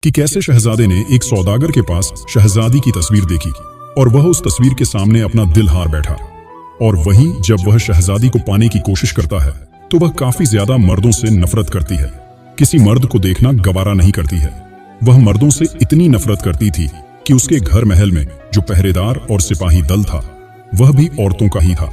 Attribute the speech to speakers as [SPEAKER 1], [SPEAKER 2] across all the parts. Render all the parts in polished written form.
[SPEAKER 1] कि कैसे शहजादे ने एक सौदागर के पास शहजादी की तस्वीर देखी और वह उस तस्वीर के सामने अपना दिल हार बैठा। और वहीं जब वह शहजादी को पाने की कोशिश करता है तो वह काफी ज्यादा मर्दों से नफरत करती है। किसी मर्द को देखना गवारा नहीं करती है। वह मर्दों से इतनी नफरत करती थी कि उसके घर महल में जो पहरेदार और सिपाही दल था वह भी औरतों का ही था।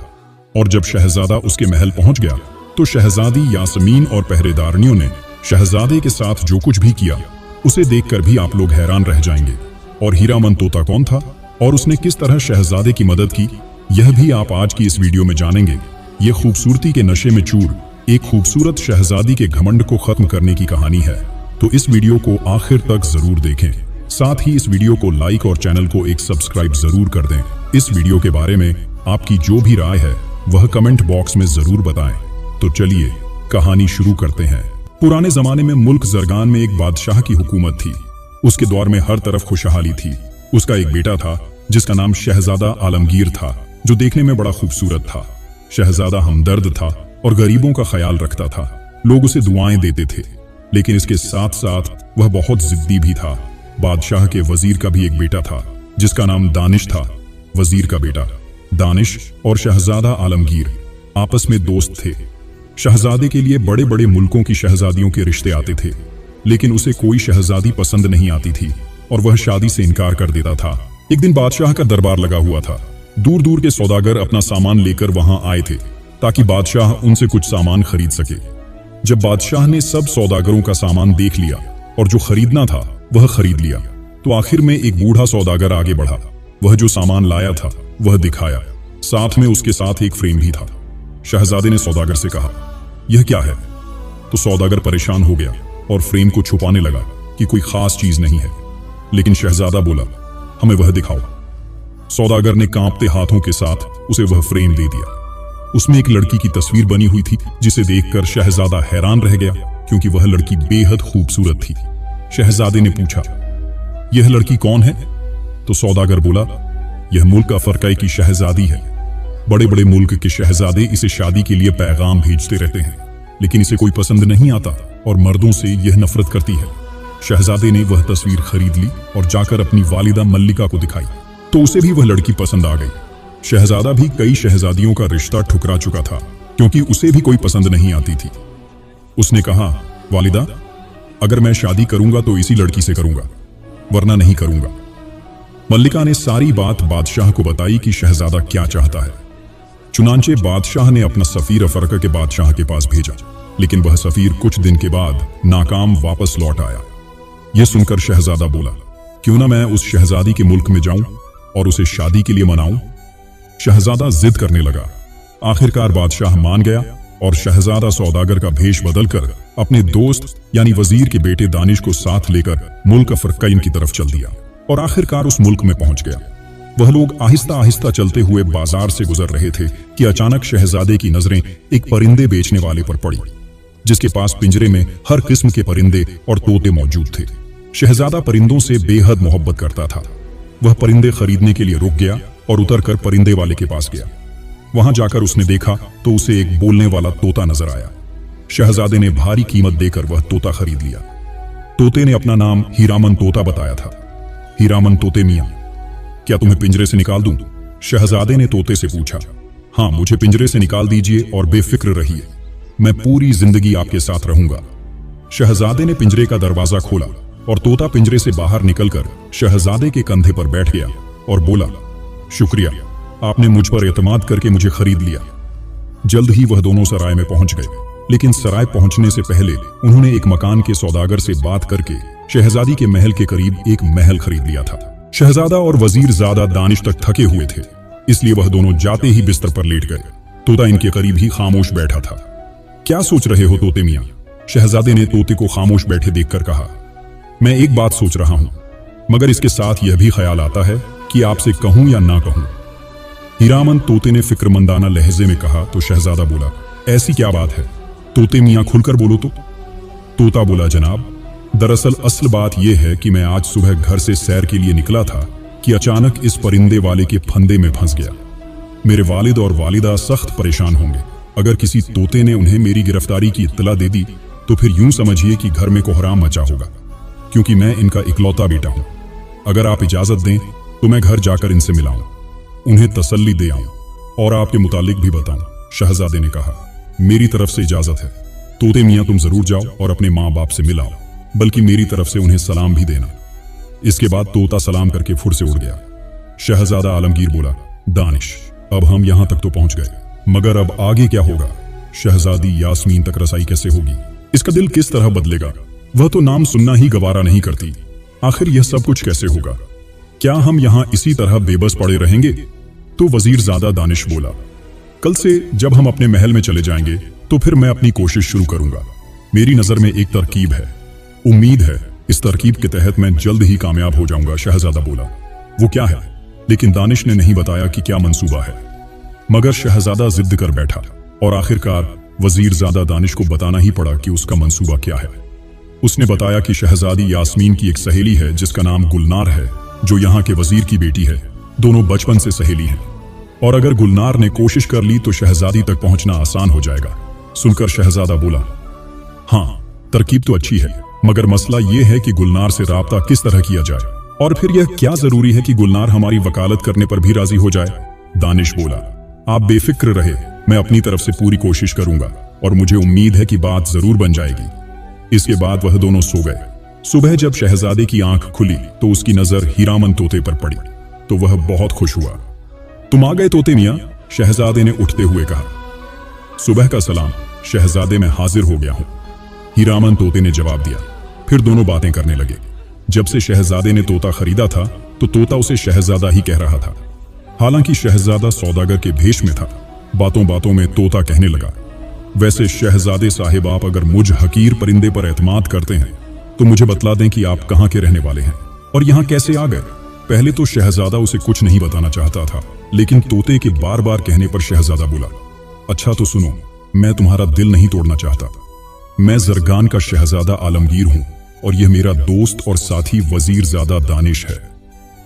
[SPEAKER 1] और जब शहजादा उसके महल पहुंच गया तो शहजादी यास्मीन और पहरेदारनियों ने शहजादे के साथ जो कुछ भी किया उसे देखकर भी आप लोग हैरान रह जाएंगे। और हीरामन तोता कौन था और उसने किस तरह शहजादे की मदद की, यह भी आप आज की इस वीडियो में जानेंगे। ये खूबसूरती के नशे में चूर एक खूबसूरत शहजादी के घमंड को खत्म करने की कहानी है। तो इस वीडियो को आखिर तक जरूर देखें। साथ ही इस वीडियो को लाइक और चैनल को एक सब्सक्राइब जरूर कर दें। इस वीडियो के बारे में आपकी जो भी राय है वह कमेंट बॉक्स में जरूर बताएं। तो चलिए कहानी शुरू करते हैं। पुराने जमाने में मुल्क जरगान में एक बादशाह की हुकूमत थी। उसके दौर में हर तरफ खुशहाली थी। उसका एक बेटा था जिसका नाम शहजादा आलमगीर था, जो देखने में बड़ा खूबसूरत था। शहजादा हमदर्द था और गरीबों का ख्याल रखता था। लोग उसे दुआएं देते थे, लेकिन इसके साथ साथ वह बहुत जिद्दी भी था। बादशाह के वजीर का भी एक बेटा था जिसका नाम दानिश था। वजीर का बेटा दानिश और शहजादा आलमगीर आपस में दोस्त थे। शहजादे के लिए बड़े बड़े मुल्कों की शहजादियों के रिश्ते आते थे, लेकिन उसे कोई शहजादी पसंद नहीं आती थी और वह शादी से इनकार कर देता था। एक दिन बादशाह का दरबार लगा हुआ था। दूर दूर के सौदागर अपना सामान लेकर वहां आए थे ताकि बादशाह उनसे कुछ सामान खरीद सके। जब बादशाह ने सब सौदागरों का सामान देख लिया और जो खरीदना था वह खरीद लिया, तो आखिर में एक बूढ़ा सौदागर आगे बढ़ा। वह जो सामान लाया था वह दिखाया, साथ में उसके साथ एक फ्रेम भी था। शहजादे ने सौदागर से कहा, यह क्या है? तो सौदागर परेशान हो गया और फ्रेम को छुपाने लगा कि कोई खास चीज नहीं है। लेकिन शहजादा बोला, हमें वह दिखाओ। सौदागर ने कांपते हाथों के साथ उसे वह फ्रेम दे दिया। उसमें एक लड़की की तस्वीर बनी हुई थी जिसे देखकर शहजादा हैरान रह गया, क्योंकि वह लड़की बेहद खूबसूरत थी। शहजादे ने पूछा, यह लड़की कौन है? तो सौदागर बोला, यह मुल्क अफरकई की शहजादी है। बड़े बड़े मुल्क के शहजादे इसे शादी के लिए पैगाम भेजते रहते हैं, लेकिन इसे कोई पसंद नहीं आता और मर्दों से यह नफरत करती है। शहजादे ने वह तस्वीर खरीद ली और जाकर अपनी वालिदा मल्लिका को दिखाई, तो उसे भी वह लड़की पसंद आ गई। शहजादा भी कई शहजादियों का रिश्ता ठुकरा चुका था, क्योंकि उसे भी कोई पसंद नहीं आती थी। उसने कहा, वालिदा, अगर मैं शादी करूंगा तो इसी लड़की से करूंगा, वरना नहीं करूंगा। मल्लिका ने सारी बात बादशाह को बताई कि शहजादा क्या चाहता है। चुनांचे बादशाह ने अपना सफीर अफरका के बादशाह के पास भेजा, लेकिन वह सफीर कुछ दिन के बाद नाकाम वापस लौट आया। यह सुनकर शहजादा बोला, क्यों ना मैं उस शहजादी के मुल्क में जाऊं और उसे शादी के लिए मनाऊं। शहजादा जिद करने लगा। आखिरकार बादशाह मान गया और शहजादा सौदागर का भेष बदलकर अपने दोस्त यानी वजीर के बेटे दानिश को साथ लेकर मुल्क अफरकईन की तरफ चल दिया और आखिरकार उस मुल्क में पहुंच गया। वह लोग आहिस्ता आहिस्ता चलते हुए बाजार से गुजर रहे थे कि अचानक शहजादे की नजरें एक परिंदे बेचने वाले पर पड़ी, जिसके पास पिंजरे में हर किस्म के परिंदे और तोते मौजूद थे। शहजादा परिंदों से बेहद मोहब्बत करता था। वह परिंदे खरीदने के लिए रुक गया और उतरकर परिंदे वाले के पास गया। वहां जाकर उसने देखा तो उसे एक बोलने वाला तोता नजर आया। शहजादे ने भारी कीमत देकर वह तोता खरीद लिया। तोते ने अपना नाम हीरामन तोता बताया था। हीरामन तोते मियां, क्या तुम्हें पिंजरे से निकाल दूं? शहजादे ने तोते से पूछा। हाँ, मुझे पिंजरे से निकाल दीजिए और बेफिक्र रहिए, मैं पूरी जिंदगी आपके साथ रहूंगा। शहजादे ने पिंजरे का दरवाजा खोला और तोता पिंजरे से बाहर निकलकर शहजादे के कंधे पर बैठ गया और बोला, शुक्रिया, आपने मुझ पर एतमाद करके मुझे खरीद लिया। जल्द ही वह दोनों सराय में पहुंच गए, लेकिन सराय पहुंचने से पहले उन्होंने एक मकान के सौदागर से बात करके शहजादी के महल के करीब एक महल खरीद लिया था। शहजादा और वजीर ज़्यादा दानिश तक थके हुए थे, इसलिए वह दोनों जाते ही बिस्तर पर लेट गए। तोता इनके करीब ही खामोश बैठा था। क्या सोच रहे हो तोते मियां? शहजादे ने तोते को खामोश बैठे देखकर कहा, मैं एक बात सोच रहा हूं, मगर इसके साथ यह भी ख्याल आता है कि आपसे कहूं या ना कहूं। हीरामन तोते ने फिक्रमंदाना लहजे में कहा तो शहजादा बोला, ऐसी क्या बात है तोते मियां, खुलकर बोलो तो। तोता बोला, जनाब, दरअसल असल बात यह है कि मैं आज सुबह घर से सैर के लिए निकला था कि अचानक इस परिंदे वाले के फंदे में फंस गया। मेरे वालिद और वालिदा सख्त परेशान होंगे। अगर किसी तोते ने उन्हें मेरी गिरफ्तारी की इत्तला दे दी तो फिर यूं समझिए कि घर में कोहराम मचा होगा। क्योंकि मैं इनका इकलौता बेटा हूं। अगर आप इजाजत दें तो मैं घर जाकर इनसे मिलाऊं, उन्हें तसल्ली दे आऊं और आपके मुतालिक भी बताऊं। शहजादे ने कहा, मेरी तरफ से इजाजत है। तोते मियाँ तुम जरूर जाओ और अपने माँ बाप से मिलाओ, बल्कि मेरी तरफ से उन्हें सलाम भी देना। इसके बाद तोता सलाम करके फुर से उड़ गया। शहजादा आलमगीर बोला, दानिश, अब हम यहां तक तो पहुंच गए, मगर अब आगे क्या होगा? शहजादी यास्मीन तक रसाई कैसे होगी? इसका दिल किस तरह बदलेगा? वह तो नाम सुनना ही गवारा नहीं करती। आखिर यह सब कुछ कैसे होगा? क्या हम यहां इसी तरह बेबस पड़े रहेंगे? तो वजीरजादा दानिश बोला, कल से जब हम अपने महल में चले जाएंगे तो फिर मैं अपनी कोशिश शुरू करूंगा। मेरी नजर में एक तरकीब है, उम्मीद है इस तरकीब के तहत मैं जल्द ही कामयाब हो जाऊंगा। शहजादा बोला, वो क्या है? लेकिन दानिश ने नहीं बताया कि क्या मंसूबा है। मगर शहजादा जिद कर बैठा और आखिरकार वजीरजादा दानिश को बताना ही पड़ा कि उसका मंसूबा क्या है। उसने बताया कि शहजादी यास्मीन की एक सहेली है जिसका नाम गुलनार है, जो यहाँ के वजीर की बेटी है। दोनों बचपन से सहेली हैं और अगर गुलनार ने कोशिश कर ली तो शहजादी तक पहुंचना आसान हो जाएगा। सुनकर शहजादा बोला, हाँ, तरकीब तो अच्छी है, मगर मसला यह है कि गुलनार से राब्ता किस तरह किया जाए, और फिर यह क्या जरूरी है कि गुलनार हमारी वकालत करने पर भी राजी हो जाए? दानिश बोला, आप बेफिक्र रहे, मैं अपनी तरफ से पूरी कोशिश करूंगा और मुझे उम्मीद है कि बात जरूर बन जाएगी। इसके बाद वह दोनों सो गए। सुबह जब शहजादे की आंख खुली तो उसकी नजर हीरामन तोते पर पड़ी तो वह बहुत खुश हुआ। तुम आ गए तोते मियाँ, शहजादे ने उठते हुए कहा। सुबह का सलाम शहजादे, मैं हाजिर हो गया हूं, हीरामन तोते ने जवाब दिया। फिर दोनों बातें करने लगे। जब से शहजादे ने तोता खरीदा था तो तोता उसे शहजादा ही कह रहा था। हालांकि शहजादा सौदागर के भेष में था। बातों बातों में तोता कहने लगा, वैसे शहजादे साहिब, आप अगर मुझ हकीर परिंदे पर एतमाद करते हैं तो मुझे बतला दें कि आप कहाँ के रहने वाले हैं और यहाँ कैसे आ गए। पहले तो शहजादा उसे कुछ नहीं बताना चाहता था, लेकिन तोते के बार बार कहने पर शहजादा बोला, अच्छा तो सुनो, मैं तुम्हारा दिल नहीं तोड़ना चाहता। मैं जरगान का शहजादा आलमगीर हूं और यह मेरा दोस्त और साथी वजीरजादा दानिश है।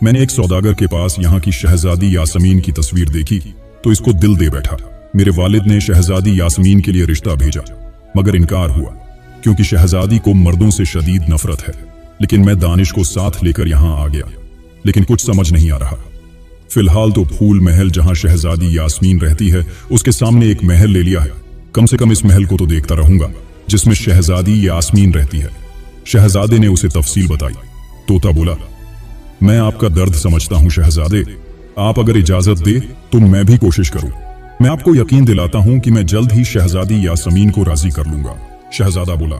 [SPEAKER 1] मैंने एक सौदागर के पास यहाँ की शहजादी यास्मीन की तस्वीर देखी तो इसको दिल दे बैठा। मेरे वालिद ने शहजादी यास्मीन के लिए रिश्ता भेजा, मगर इनकार हुआ क्योंकि शहजादी को मर्दों से शदीद नफरत है। लेकिन मैं दानिश को साथ लेकर यहाँ आ गया, लेकिन कुछ समझ नहीं आ रहा। फिलहाल तो फूल महल जहाँ शहजादी यास्मीन रहती है उसके सामने एक महल ले लिया है। कम से कम इस महल को तो देखता रहूंगा जिसमें शहजादी यास्मीन रहती है। शहजादे ने उसे तफसील बताई। तोता बोला, मैं आपका दर्द समझता हूं शहजादे, आप अगर इजाजत दे तो मैं भी कोशिश करूं। मैं आपको यकीन दिलाता हूं कि मैं जल्द ही शहजादी यास्मीन को राजी कर लूंगा। शहजादा बोला,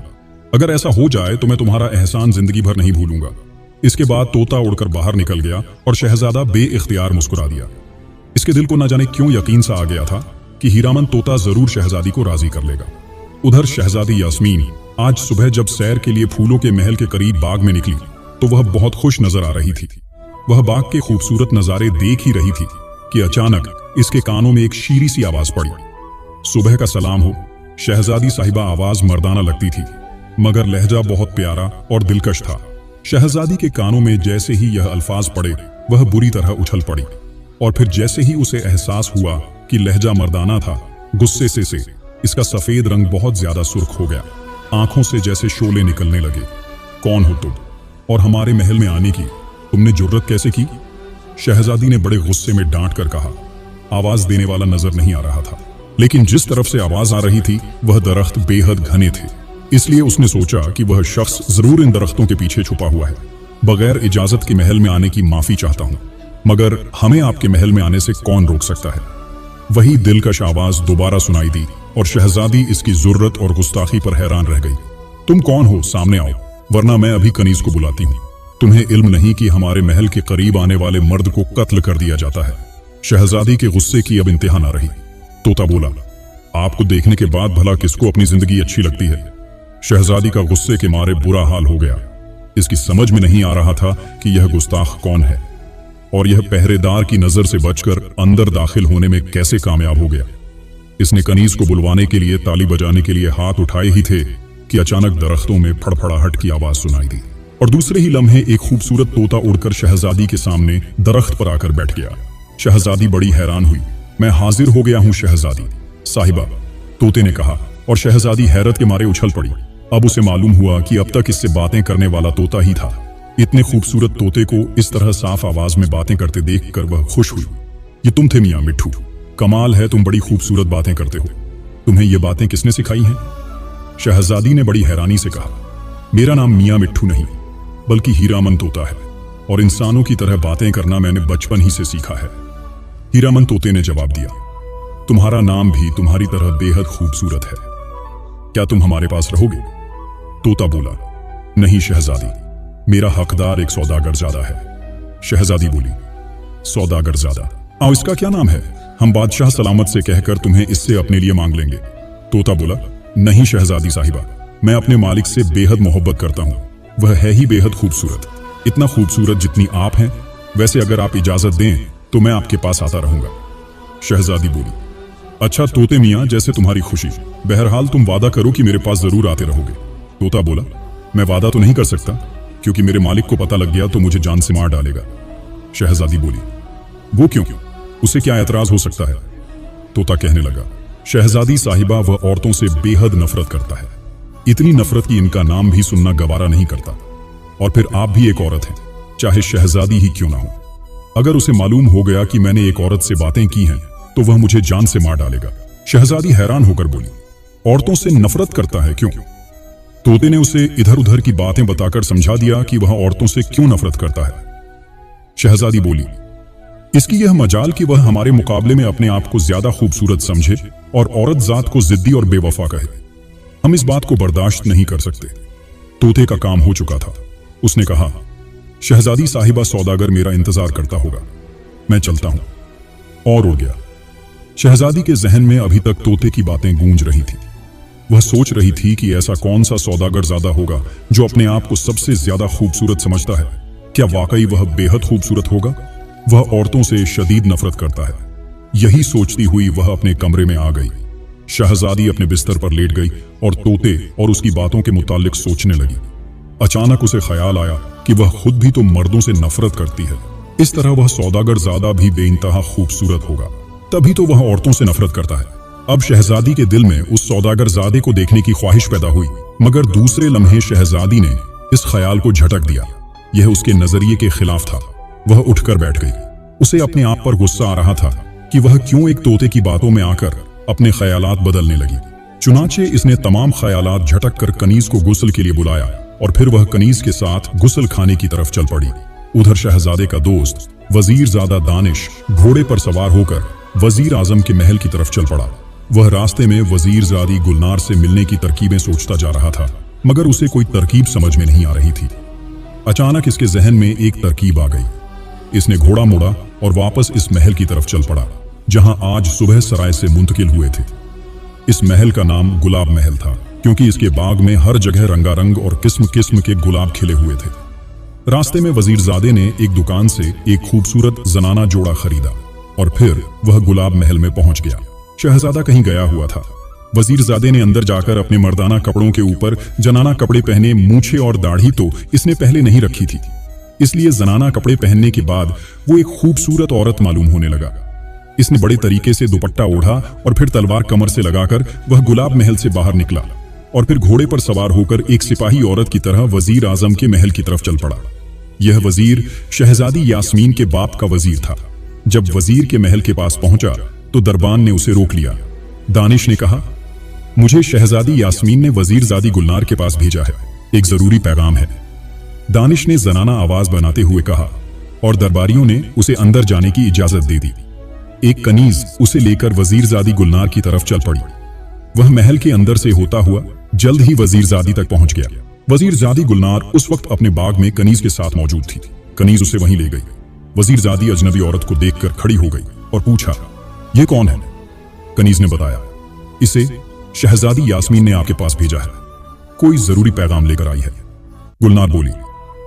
[SPEAKER 1] अगर ऐसा हो जाए तो मैं तुम्हारा एहसान जिंदगी भर नहीं भूलूंगा। इसके बाद तोता उड़कर बाहर निकल गया और शहजादा बेइख्तियार मुस्कुरा दिया। इसके दिल को न जाने क्यों यकीन सा आ गया था कि हीरामन तोता जरूर शहजादी को राजी कर लेगा। उधर शहजादी यास्मीन आज सुबह जब सैर के लिए फूलों के महल के करीब बाग में निकली तो वह बहुत खुश नजर आ रही थी। वह बाग के खूबसूरत नजारे देख ही रही थी कि अचानक इसके कानों में एक शीरी सी आवाज पड़ी। सुबह का सलाम हो। शहजादी साहिबा आवाज मर्दाना लगती थी, मगर लहजा बहुत प्यारा और दिलकश था। शहजादी के कानों में जैसे ही यह अल्फाज पड़े वह बुरी तरह उछल पड़ी, और फिर जैसे ही उसे एहसास हुआ कि लहजा मर्दाना था, गुस्से से इसका सफेद रंग बहुत ज्यादा सुर्ख हो गया। आंखों से जैसे शोले निकलने लगे। कौन हो तुम और हमारे महल में आने की तुमने जुर्रत कैसे की? शहजादी ने बड़े गुस्से में डांट कर कहा। आवाज देने वाला नजर नहीं आ रहा था, लेकिन जिस तरफ से आवाज आ रही थी वह दरख्त बेहद घने थे, इसलिए उसने सोचा कि वह शख्स जरूर इन दरख्तों के पीछे छुपा हुआ है। बगैर इजाजत के महल में आने की माफी चाहता हूं, मगर हमें आपके महल में आने से कौन रोक सकता है? वही दिलकश आवाज दोबारा सुनाई दी और शहजादी इसकी जुर्रत और गुस्ताखी पर हैरान रह गई। तुम कौन हो? सामने आओ, वरना मैं अभी कनीज को बुलाती हूँ। तुम्हें इल्म नहीं कि हमारे महल के करीब आने वाले मर्द को कत्ल कर दिया जाता है। शहजादी के गुस्से की अब इंतहा न रही। तोता बोला, आपको देखने के बाद भला किसको अपनी जिंदगी अच्छी लगती है? शहजादी का गुस्से के मारे बुरा हाल हो गया। इसकी समझ में नहीं आ रहा था कि यह गुस्ताख कौन है और यह पहरेदार की नजर से बचकर अंदर दाखिल होने में कैसे कामयाब हो गया। इसने कनीज को बुलवाने के लिए ताली बजाने के लिए हाथ उठाए ही थे कि अचानक दरख्तों में फड़फड़ाहट की आवाज सुनाई दी और दूसरे ही लम्हे एक खूबसूरत तोता उड़कर शहजादी के सामने दरख्त पर आकर बैठ गया। शहजादी बड़ी हैरान हुई। मैं हाजिर हो गया हूं शहजादी साहिबा, तोते ने कहा, और शहजादी हैरत के मारे उछल पड़ी। अब उसे मालूम हुआ कि अब तक इससे बातें करने वाला तोता ही था। इतने खूबसूरत तोते को इस तरह साफ आवाज में बातें करते देखकर वह खुश हुई। ये तुम थे मियाँ मिट्ठू, कमाल है, तुम बड़ी खूबसूरत बातें करते हो। तुम्हें ये बातें किसने सिखाई हैं? शहजादी ने बड़ी हैरानी से कहा, मेरा नाम मियाँ मिट्ठू नहीं बल्कि हीरामन तोता है, और इंसानों की तरह बातें करना मैंने बचपन ही से सीखा है। हीरामन तोते ने जवाब दिया, तुम्हारा नाम भी तुम्हारी तरह बेहद खूबसूरत है, क्या तुम हमारे पास रहोगे? तोता बोला, नहीं शहजादी, मेरा हकदार एक सौदागर ज़्यादा है। शहजादी बोली, सौदागर ज़्यादा? आओ, इसका क्या नाम है? हम बादशाह सलामत से कहकर तुम्हें इससे अपने लिए मांग लेंगे। तोता बोला, नहीं शहजादी साहिबा, मैं अपने मालिक से बेहद मोहब्बत करता हूँ, वह है ही बेहद खूबसूरत, इतना खूबसूरत जितनी आप हैं। वैसे अगर आप इजाजत दें तो मैं आपके पास आता रहूंगा। शहजादी बोली, अच्छा तोते मियाँ, जैसे तुम्हारी खुशी, बहरहाल तुम वादा करो कि मेरे पास जरूर आते रहोगे। तोता बोला, मैं वादा तो नहीं कर सकता, क्योंकि मेरे मालिक को पता लग गया तो मुझे जान से मार डालेगा। शहजादी बोली, वो क्यों? उसे क्या एतराज हो सकता है? तोता कहने लगा, शहजादी साहिबा, वह औरतों से बेहद नफरत करता है, इतनी नफरत कि इनका नाम भी सुनना गवारा नहीं करता। और फिर आप भी एक औरत हैं, चाहे शहजादी ही क्यों ना हो। अगर उसे मालूम हो गया कि मैंने एक औरत से बातें की हैं तो वह मुझे जान से मार डालेगा। शहजादी हैरान होकर बोली, औरतों से नफरत करता है, क्यों? तोते ने उसे इधर उधर की बातें बताकर समझा दिया कि वह औरतों से क्यों नफरत करता है। शहजादी बोली, इसकी यह मजाल कि वह हमारे मुकाबले में अपने आप को ज्यादा खूबसूरत समझे और औरत जात को जिद्दी और बेवफा कहे। हम इस बात को बर्दाश्त नहीं कर सकते। तोते का काम हो चुका था। उसने कहा, शहजादी साहिबा, सौदागर मेरा इंतजार करता होगा, मैं चलता हूं। और उड़ गया। शहजादी के जहन में अभी तक तोते की बातें गूंज रही थी। वह सोच रही थी कि ऐसा कौन सा सौदागर ज्यादा होगा जो अपने आप को सबसे ज्यादा खूबसूरत समझता है। क्या वाकई वह बेहद खूबसूरत होगा? वह औरतों से शदीद नफरत करता है। यही सोचती हुई वह अपने कमरे में आ गई। शहजादी अपने बिस्तर पर लेट गई और तोते और उसकी बातों के मुतालिक सोचने लगी। अचानक उसे ख्याल आया कि वह खुद भी तो मर्दों से नफरत करती है, इस तरह वह सौदागर ज़्यादा भी बेइंतहा खूबसूरत होगा, तभी तो वह औरतों से नफरत करता है। अब शहजादी के दिल में उस सौदागर ज़ादे को देखने की ख्वाहिश पैदा हुई, मगर दूसरे लम्हे शहजादी ने इस ख्याल को झटक दिया। यह उसके नजरिए के खिलाफ था। वह उठकर बैठ गई। उसे अपने आप पर गुस्सा आ रहा था कि वह क्यों एक तोते की बातों में आकर अपने ख्यालात बदलने लगी। चुनाचे इसने तमाम ख्यालात झटक कर कनीज को गुस्ल के लिए बुलाया और फिर वह कनीज के साथ गुस्ल खाने की तरफ चल पड़ी। उधर शहजादे का दोस्त वजीरजादा दानिश घोड़े पर सवार होकर वजीर आजम के महल की तरफ चल पड़ा। वह रास्ते में वजीरजादी गुलनार से मिलने की तरकीबें सोचता जा रहा था, मगर उसे कोई तरकीब समझ में नहीं आ रही थी। अचानक इसके जहन में एक तरकीब आ गई। इसने घोड़ा मोड़ा और वापस इस महल की तरफ चल पड़ा जहां आज सुबह सराय से मुंतकिल हुए थे। इस महल का नाम गुलाब महल था, क्योंकि इसके बाग में हर जगह रंगारंग और किस्म किस्म के गुलाब खिले हुए थे। रास्ते में वजीरजादे ने एक दुकान से एक खूबसूरत जनाना जोड़ा खरीदा और फिर वह गुलाब महल में पहुंच गया। शहजादा कहीं गया हुआ था। वजीरजादे ने अंदर जाकर अपने मर्दाना कपड़ों के ऊपर जनाना कपड़े पहने। मूछें और दाढ़ी तो इसने पहले नहीं रखी थी, इसलिए जनाना कपड़े पहनने के बाद वो एक खूबसूरत औरत मालूम होने लगा। इसने बड़े तरीके से दुपट्टा ओढ़ा और फिर तलवार कमर से लगाकर वह गुलाब महल से बाहर निकला और फिर घोड़े पर सवार होकर एक सिपाही औरत की तरह वजीर आजम के महल की तरफ चल पड़ा। यह वजीर शहजादी यास्मीन के बाप का वजीर था। जब वजीर के महल के पास पहुंचा तो दरबान ने उसे रोक लिया। दानिश ने कहा, मुझे शहजादी यास्मीन ने वजीरजादी गुलनार के पास भेजा है, एक जरूरी पैगाम है। दानिश ने जनाना आवाज बनाते हुए कहा और दरबारियों ने उसे अंदर जाने की इजाजत दे दी। एक कनीज उसे लेकर वजीरजादी गुलनार की तरफ चल पड़ी। वह महल के अंदर से होता हुआ जल्द ही वजीरजादी तक पहुंच गया। वजीरजादी गुलनार उस वक्त अपने बाग में कनीज के साथ मौजूद थी। कनीज उसे वहीं ले गई। वजीरजादी अजनबी औरत को देखकर खड़ी हो गई और पूछा, यह कौन है? कनीज ने बताया, इसे शहजादी यास्मीन ने आपके पास भेजा है, कोई जरूरी पैगाम लेकर आई है। गुलनार बोली,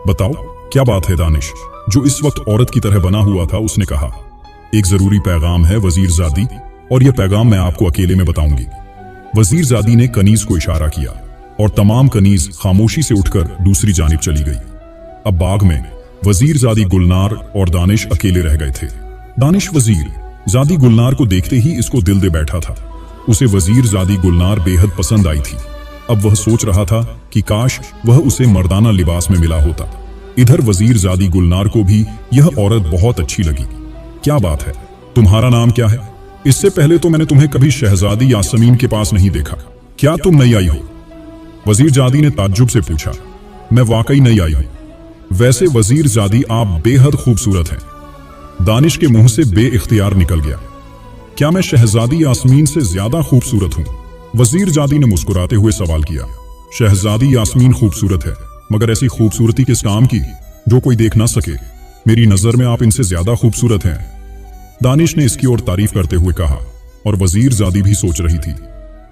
[SPEAKER 1] बताओ क्या बात है दानिश? जो इस वक्त औरत की तरह बना हुआ था उसने कहा, एक जरूरी पैगाम है वजीरजादी, और यह पैगाम मैं आपको अकेले में बताऊंगी। वजीरजादी ने कनीज को इशारा किया और तमाम कनीज खामोशी से उठकर दूसरी जानिब चली गई। अब बाग में वजीरजादी गुलनार और दानिश अकेले रह गए थे। दानिश वजीरजादी गुलनार को देखते ही इसको दिल दे बैठा था। उसे वजीरजादी गुलनार बेहद पसंद आई थी। अब वह सोच रहा था कि काश वह उसे मर्दाना लिबास में मिला होता। इधर वजीरजादी गुलनार को भी यह औरत बहुत अच्छी लगी। क्या बात है, तुम्हारा नाम क्या है? इससे पहले तो मैंने तुम्हें कभी शहजादी यासमीन के पास नहीं देखा। क्या तुम नई आई हो? वजीरजादी ने ताज्जुब से पूछा। मैं वाकई नई आई हूं। वैसे वजीरजादी, आप बेहद खूबसूरत हैं। दानिश के मुंह से बेइख्तियार निकल गया। क्या मैं शहजादी यास्मीन से ज्यादा खूबसूरत हूं? वजीरजादी ने मुस्कुराते हुए सवाल किया। शहजादी यास्मीन खूबसूरत है, मगर ऐसी खूबसूरती किस काम की जो कोई देख ना सके। मेरी नजर में आप इनसे ज्यादा खूबसूरत हैं। दानिश ने इसकी ओर तारीफ करते हुए कहा, और वजीरजादी भी सोच रही थी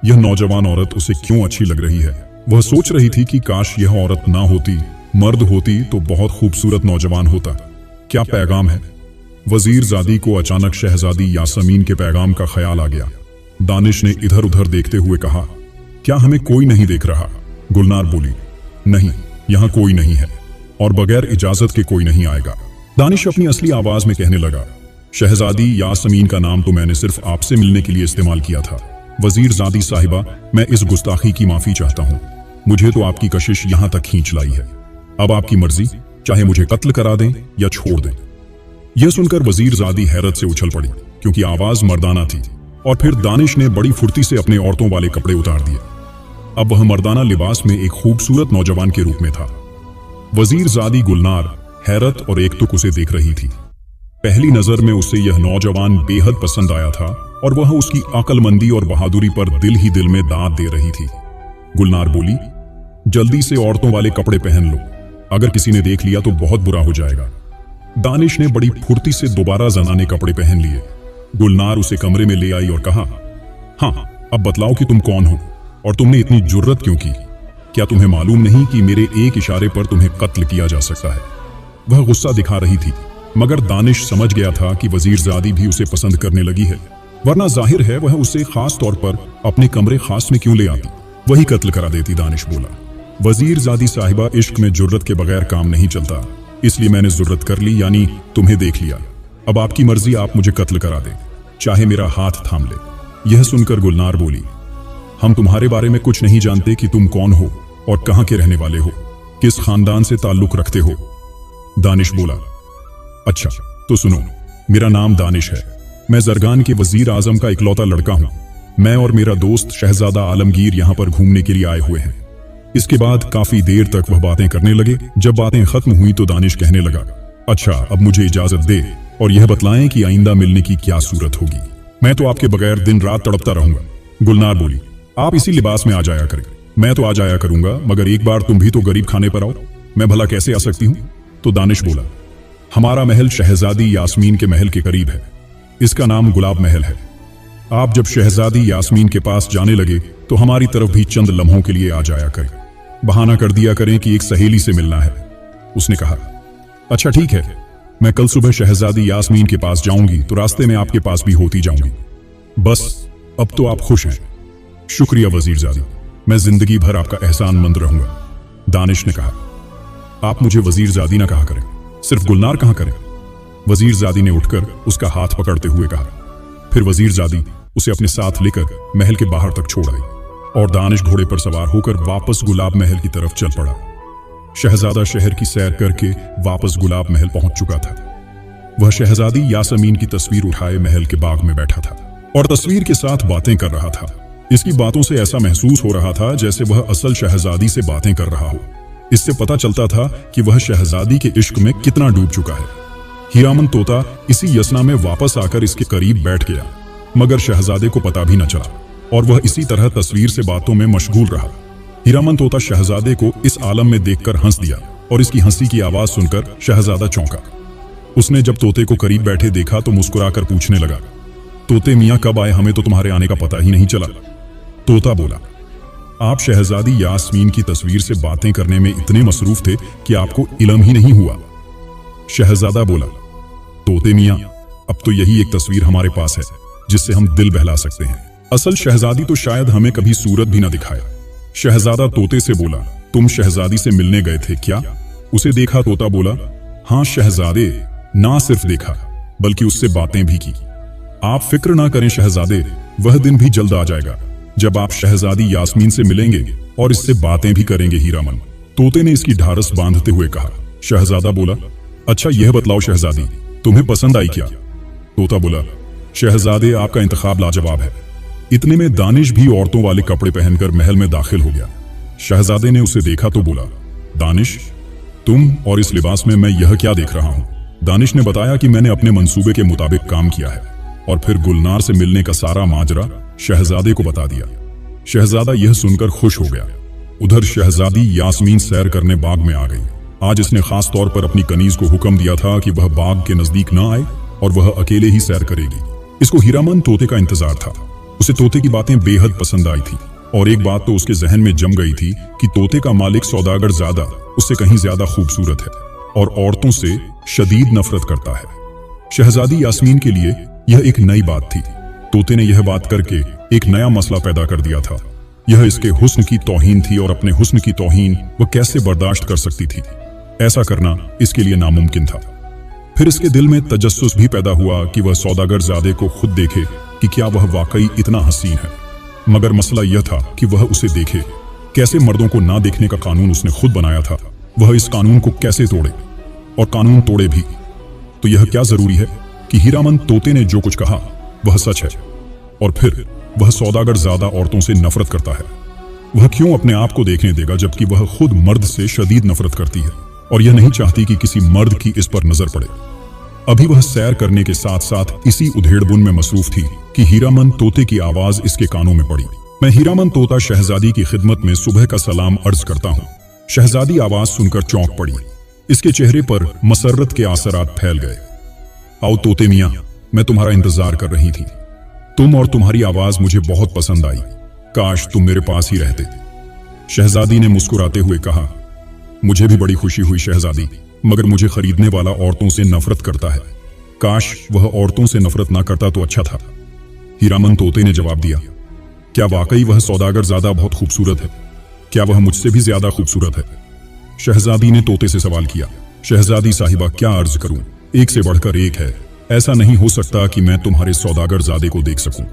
[SPEAKER 1] यह नौजवान औरत उसे क्यों अच्छी लग रही है। वह सोच रही थी कि काश यह औरत ना होती, मर्द होती तो बहुत खूबसूरत नौजवान होता। क्या पैगाम है? वजीरजादी को अचानक शहजादी यासमीन के पैगाम का ख्याल आ गया। दानिश ने इधर उधर देखते हुए कहा, क्या हमें कोई नहीं देख रहा? गुलनार बोली, नहीं, यहां कोई नहीं है, और बगैर इजाजत के कोई नहीं आएगा। दानिश अपनी असली आवाज में कहने लगा, शहजादी यासमीन का नाम तो मैंने सिर्फ आपसे मिलने के लिए इस्तेमाल किया था। वजीरजादी साहिबा, मैं इस गुस्ताखी की माफी चाहता हूं। मुझे तो आपकी कशिश यहां तक खींच लाई है। अब आपकी मर्जी, चाहे मुझे कत्ल करा दें या छोड़ दें। यह सुनकर वजीरजादी हैरत से उछल पड़ी, क्योंकि आवाज मर्दाना थी। और फिर दानिश ने बड़ी फुर्ती से अपने औरतों वाले कपड़े उतार दिए। अब वह मर्दाना लिबास में एक खूबसूरत नौजवान के रूप में था। वजीरजादी गुलनार हैरत और एकटुक उसे देख रही थी। पहली नजर में उसे यह नौजवान बेहद पसंद आया था, और वह उसकी अक्लमंदी और बहादुरी पर दिल ही दिल में दाद दे रही थी। गुलनार बोली, जल्दी से औरतों वाले कपड़े पहन लो, अगर किसी ने देख लिया तो बहुत बुरा हो जाएगा। दानिश ने बड़ी फुर्ती से दोबारा जनाने कपड़े पहन लिए। गुलनार उसे कमरे में ले आई और कहा, हाँ, अब बतलाओ कि तुम कौन हो और तुमने इतनी जुर्रत क्यों की? क्या तुम्हें मालूम नहीं कि मेरे एक इशारे पर तुम्हें कत्ल किया जा सकता है? वह गुस्सा दिखा रही थी, मगर दानिश समझ गया था कि वजीरजादी भी उसे पसंद करने लगी है, वरना जाहिर है वह उसे खास तौर पर अपने कमरे खास में क्यों ले आती, वही कत्ल करा देती। दानिश बोला, वजीरजादी साहिबा, इश्क में जुर्रत के बगैर काम नहीं चलता, इसलिए मैंने जुर्रत कर ली, यानी तुम्हें देख लिया। अब आपकी मर्जी, आप मुझे कत्ल करा दे, चाहे मेरा हाथ थाम ले। यह सुनकर गुलनार बोली, हम तुम्हारे बारे में कुछ नहीं जानते कि तुम कौन हो और कहां के रहने वाले हो, किस खानदान से ताल्लुक रखते हो। दानिश बोला, अच्छा तो सुनो, मेरा नाम दानिश है। मैं जरगान के वजीर आजम का इकलौता लड़का हूं। मैं और मेरा दोस्त शहजादा आलमगीर यहां पर घूमने के लिए आए हुए हैं। इसके बाद काफी देर तक वह बातें करने लगे। जब बातें खत्म हुई तो दानिश कहने लगा, अच्छा अब मुझे इजाजत दे और यह बतलाएं कि आइंदा मिलने की क्या सूरत होगी। मैं तो आपके बगैर दिन रात तड़पता रहूंगा। गुलनार बोली, आप इसी लिबास में आ जाया करें। मैं तो आ जाया करूंगा, मगर एक बार तुम भी तो गरीब खाने पर आओ। मैं भला कैसे आ सकती हूं? तो दानिश बोला, हमारा महल शहजादी यास्मीन के महल के करीब है। इसका नाम गुलाब महल है। आप जब शहजादी यास्मीन के पास जाने लगे तो हमारी तरफ भी चंद लम्हों के लिए आ जाया करें। बहाना कर दिया करें कि एक सहेली से मिलना है। उसने कहा, अच्छा ठीक है, मैं कल सुबह शहजादी यास्मीन के पास जाऊंगी तो रास्ते में आपके पास भी होती जाऊंगी। बस अब तो आप खुश हैं। शुक्रिया वजीरजादी, मैं जिंदगी भर आपका एहसानमंद रहूंगा। दानिश ने कहा, आप मुझे वजीरजादी ना कहा करें, सिर्फ गुलनार कहा करें। वजीरजादी ने उठकर उसका हाथ पकड़ते हुए कहा। फिर वजीरजादी उसे अपने साथ लेकर महल के बाहर तक छोड़ आई और दानिश घोड़े पर सवार होकर वापस गुलाब महल की तरफ चल पड़ा। शहजादा शहर की सैर करके वापस गुलाब महल पहुंच चुका था। वह शहजादी यासमीन की तस्वीर उठाए महल के बाग में बैठा था और तस्वीर के साथ बातें कर रहा था। इसकी बातों से ऐसा महसूस हो रहा था जैसे वह असल शहजादी से बातें कर रहा हो। इससे पता चलता था कि वह शहजादी के इश्क में कितना डूब चुका है। हीरामन तोता इसी यसना में वापस आकर इसके करीब बैठ गया, मगर शहजादे को पता भी न चला और वह इसी तरह तस्वीर से बातों में मशगूल रहा। हीरामन तोता शहजादे को इस आलम में देखकर हंस दिया और इसकी हंसी की आवाज सुनकर शहजादा चौंका। उसने जब तोते को करीब बैठे देखा तो मुस्कुराकर पूछने लगा, तोते मियाँ कब आए? हमें तो तुम्हारे आने का पता ही नहीं चला। तोता बोला, आप शहजादी यास्मीन की तस्वीर से बातें करने में इतने मसरूफ थे कि आपको इल्म ही नहीं हुआ। शहजादा बोला, तोते मियाँ, अब तो यही एक तस्वीर हमारे पास है जिससे हम दिल बहला सकते हैं। असल शहजादी तो शायद हमें कभी सूरत भी ना दिखाया। शहजादा तोते से बोला, तुम शहजादी से मिलने गए थे क्या? उसे देखा? तोता बोला, हाँ शहजादे, ना सिर्फ देखा बल्कि उससे बातें भी की। आप फिक्र ना करें शहजादे, वह दिन भी जल्द आ जाएगा। जब आप शहजादी यास्मीन से मिलेंगे और इससे बातें भी करेंगे हीरामन। तोते ने इसकी ढारस बांधते हुए कहा। शहजादा बोला, अच्छा यह बतलाओ शहजादी, तुम्हें पसंद आई क्या? तोता बोला, शहजादे आपका इंतखाब लाजवाब है। इतने में दानिश भी औरतों वाले कपड़े पहनकर महल में दाखिल हो गया। शहजादे ने उसे देखा तो बोला, दानिश, तुम और इस लिबास में मैं यह क्या देख रहा हूं? दानिश ने बताया कि मैंने अपने मंसूबे के मुताबिक काम किया है और फिर गुलनार से मिलने का सारा माजरा शहजादे को बता दिया। शहजादा यह सुनकर खुश हो गया। उधर शहजादी यास्मीन सैर करने बाग में आ गई। आज इसने खास तौर पर अपनी कनीज को हुक्म दिया था कि वह बाग के नजदीक न आए और वह अकेले ही सैर करेगी। इसको हीरामन तोते का इंतजार था। उसे तोते की बातें बेहद पसंद आई थी और एक बात तो उसके जहन में जम गई थी कि तोते का मालिक सौदागर ज्यादा उससे कहीं ज्यादा खूबसूरत है और औरतों से शदीद नफरत करता है। शहजादी यास्मीन के लिए यह एक नई बात थी। तोते ने यह बात करके एक नया मसला पैदा कर दिया था। यह इसके हुस्न की तौहीन थी और अपने हुस्न की तौहीन वह कैसे बर्दाश्त कर सकती थी? ऐसा करना इसके लिए नामुमकिन था। फिर इसके दिल में तजस्सुस भी पैदा हुआ कि वह सौदागर ज़ादे को खुद देखे कि क्या वह वाकई इतना हसीन है। मगर मसला यह था कि वह उसे देखे कैसे। मर्दों को ना देखने का कानून उसने खुद बनाया था, वह इस कानून को कैसे तोड़े और कानून तोड़े भी। तो यह क्या जरूरी है कि हीरामन तोते ने जो कुछ कहा वह सच है और फिर वह सौदागर ज़्यादा औरतों से नफरत करता है। वह क्यों अपने आप को देखने देगा जबकि वह खुद मर्द से शदीद नफरत करती है और यह नहीं चाहती कि किसी मर्द की इस पर नजर पड़े। अभी वह सैर करने के साथ साथ इसी उधेड़बुन में मसरूफ थी कि हीरामन तोते की आवाज इसके कानों में पड़ी। मैं हीरामन तोता शहजादी की खिदमत में सुबह का सलाम अर्ज करता हूँ। शहजादी आवाज सुनकर चौंक पड़ी। इसके चेहरे पर मसर्रत के आसरात फैल गए। आओ तोते मियां, मैं तुम्हारा इंतजार कर रही थी। तुम और तुम्हारी आवाज मुझे बहुत पसंद आई। काश तुम मेरे पास ही रहते। शहजादी ने मुस्कुराते हुए कहा, मुझे भी बड़ी खुशी हुई शहजादी, मगर मुझे खरीदने वाला औरतों से नफरत करता है। काश वह औरतों से नफरत ना करता तो अच्छा था। हीरामन तोते ने जवाब दिया, क्या वाकई वह सौदागर ज़्यादा बहुत खूबसूरत है? क्या वह मुझसे भी ज्यादा खूबसूरत है? शहजादी ने तोते से सवाल किया। शहजादी साहिबा, क्या अर्ज करूं, एक से बढ़कर एक है। ऐसा नहीं हो सकता कि मैं तुम्हारे सौदागर ज़ादे को देख सकूं।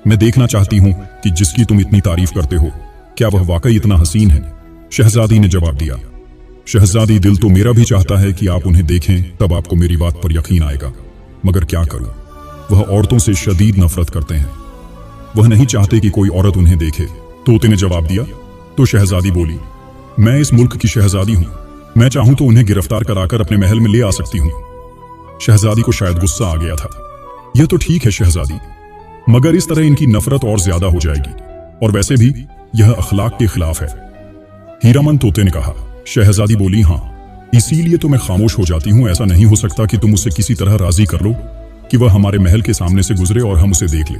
[SPEAKER 1] मैं देखना चाहती हूं कि जिसकी तुम इतनी तारीफ करते हो, क्या वह वाकई इतना हसीन है? शहजादी ने जवाब दिया, शहजादी, दिल तो मेरा भी चाहता है कि आप उन्हें देखें, तब आपको मेरी बात पर यकीन आएगा, मगर क्या करूं, वह औरतों से शदीद नफरत करते हैं। वह नहीं चाहते कि कोई औरत उन्हें देखे। तोते ने जवाब दिया। तो शहजादी बोली, मैं इस मुल्क की शहजादी हूं, मैं चाहूं तो उन्हें गिरफ्तार कराकर अपने महल में ले आ सकती हूं। शहजादी को शायद गुस्सा आ गया था। यह तो ठीक है शहजादी, मगर इस तरह इनकी नफरत और ज्यादा हो जाएगी, और वैसे भी यह अखलाक के खिलाफ है। हीरामन तोते ने कहा। शहजादी बोली, हाँ, इसीलिए तो मैं खामोश हो जाती हूं। ऐसा नहीं हो सकता कि तुम उसे किसी तरह राजी कर लो कि वह हमारे महल के सामने से गुजरे और हम उसे देख ले।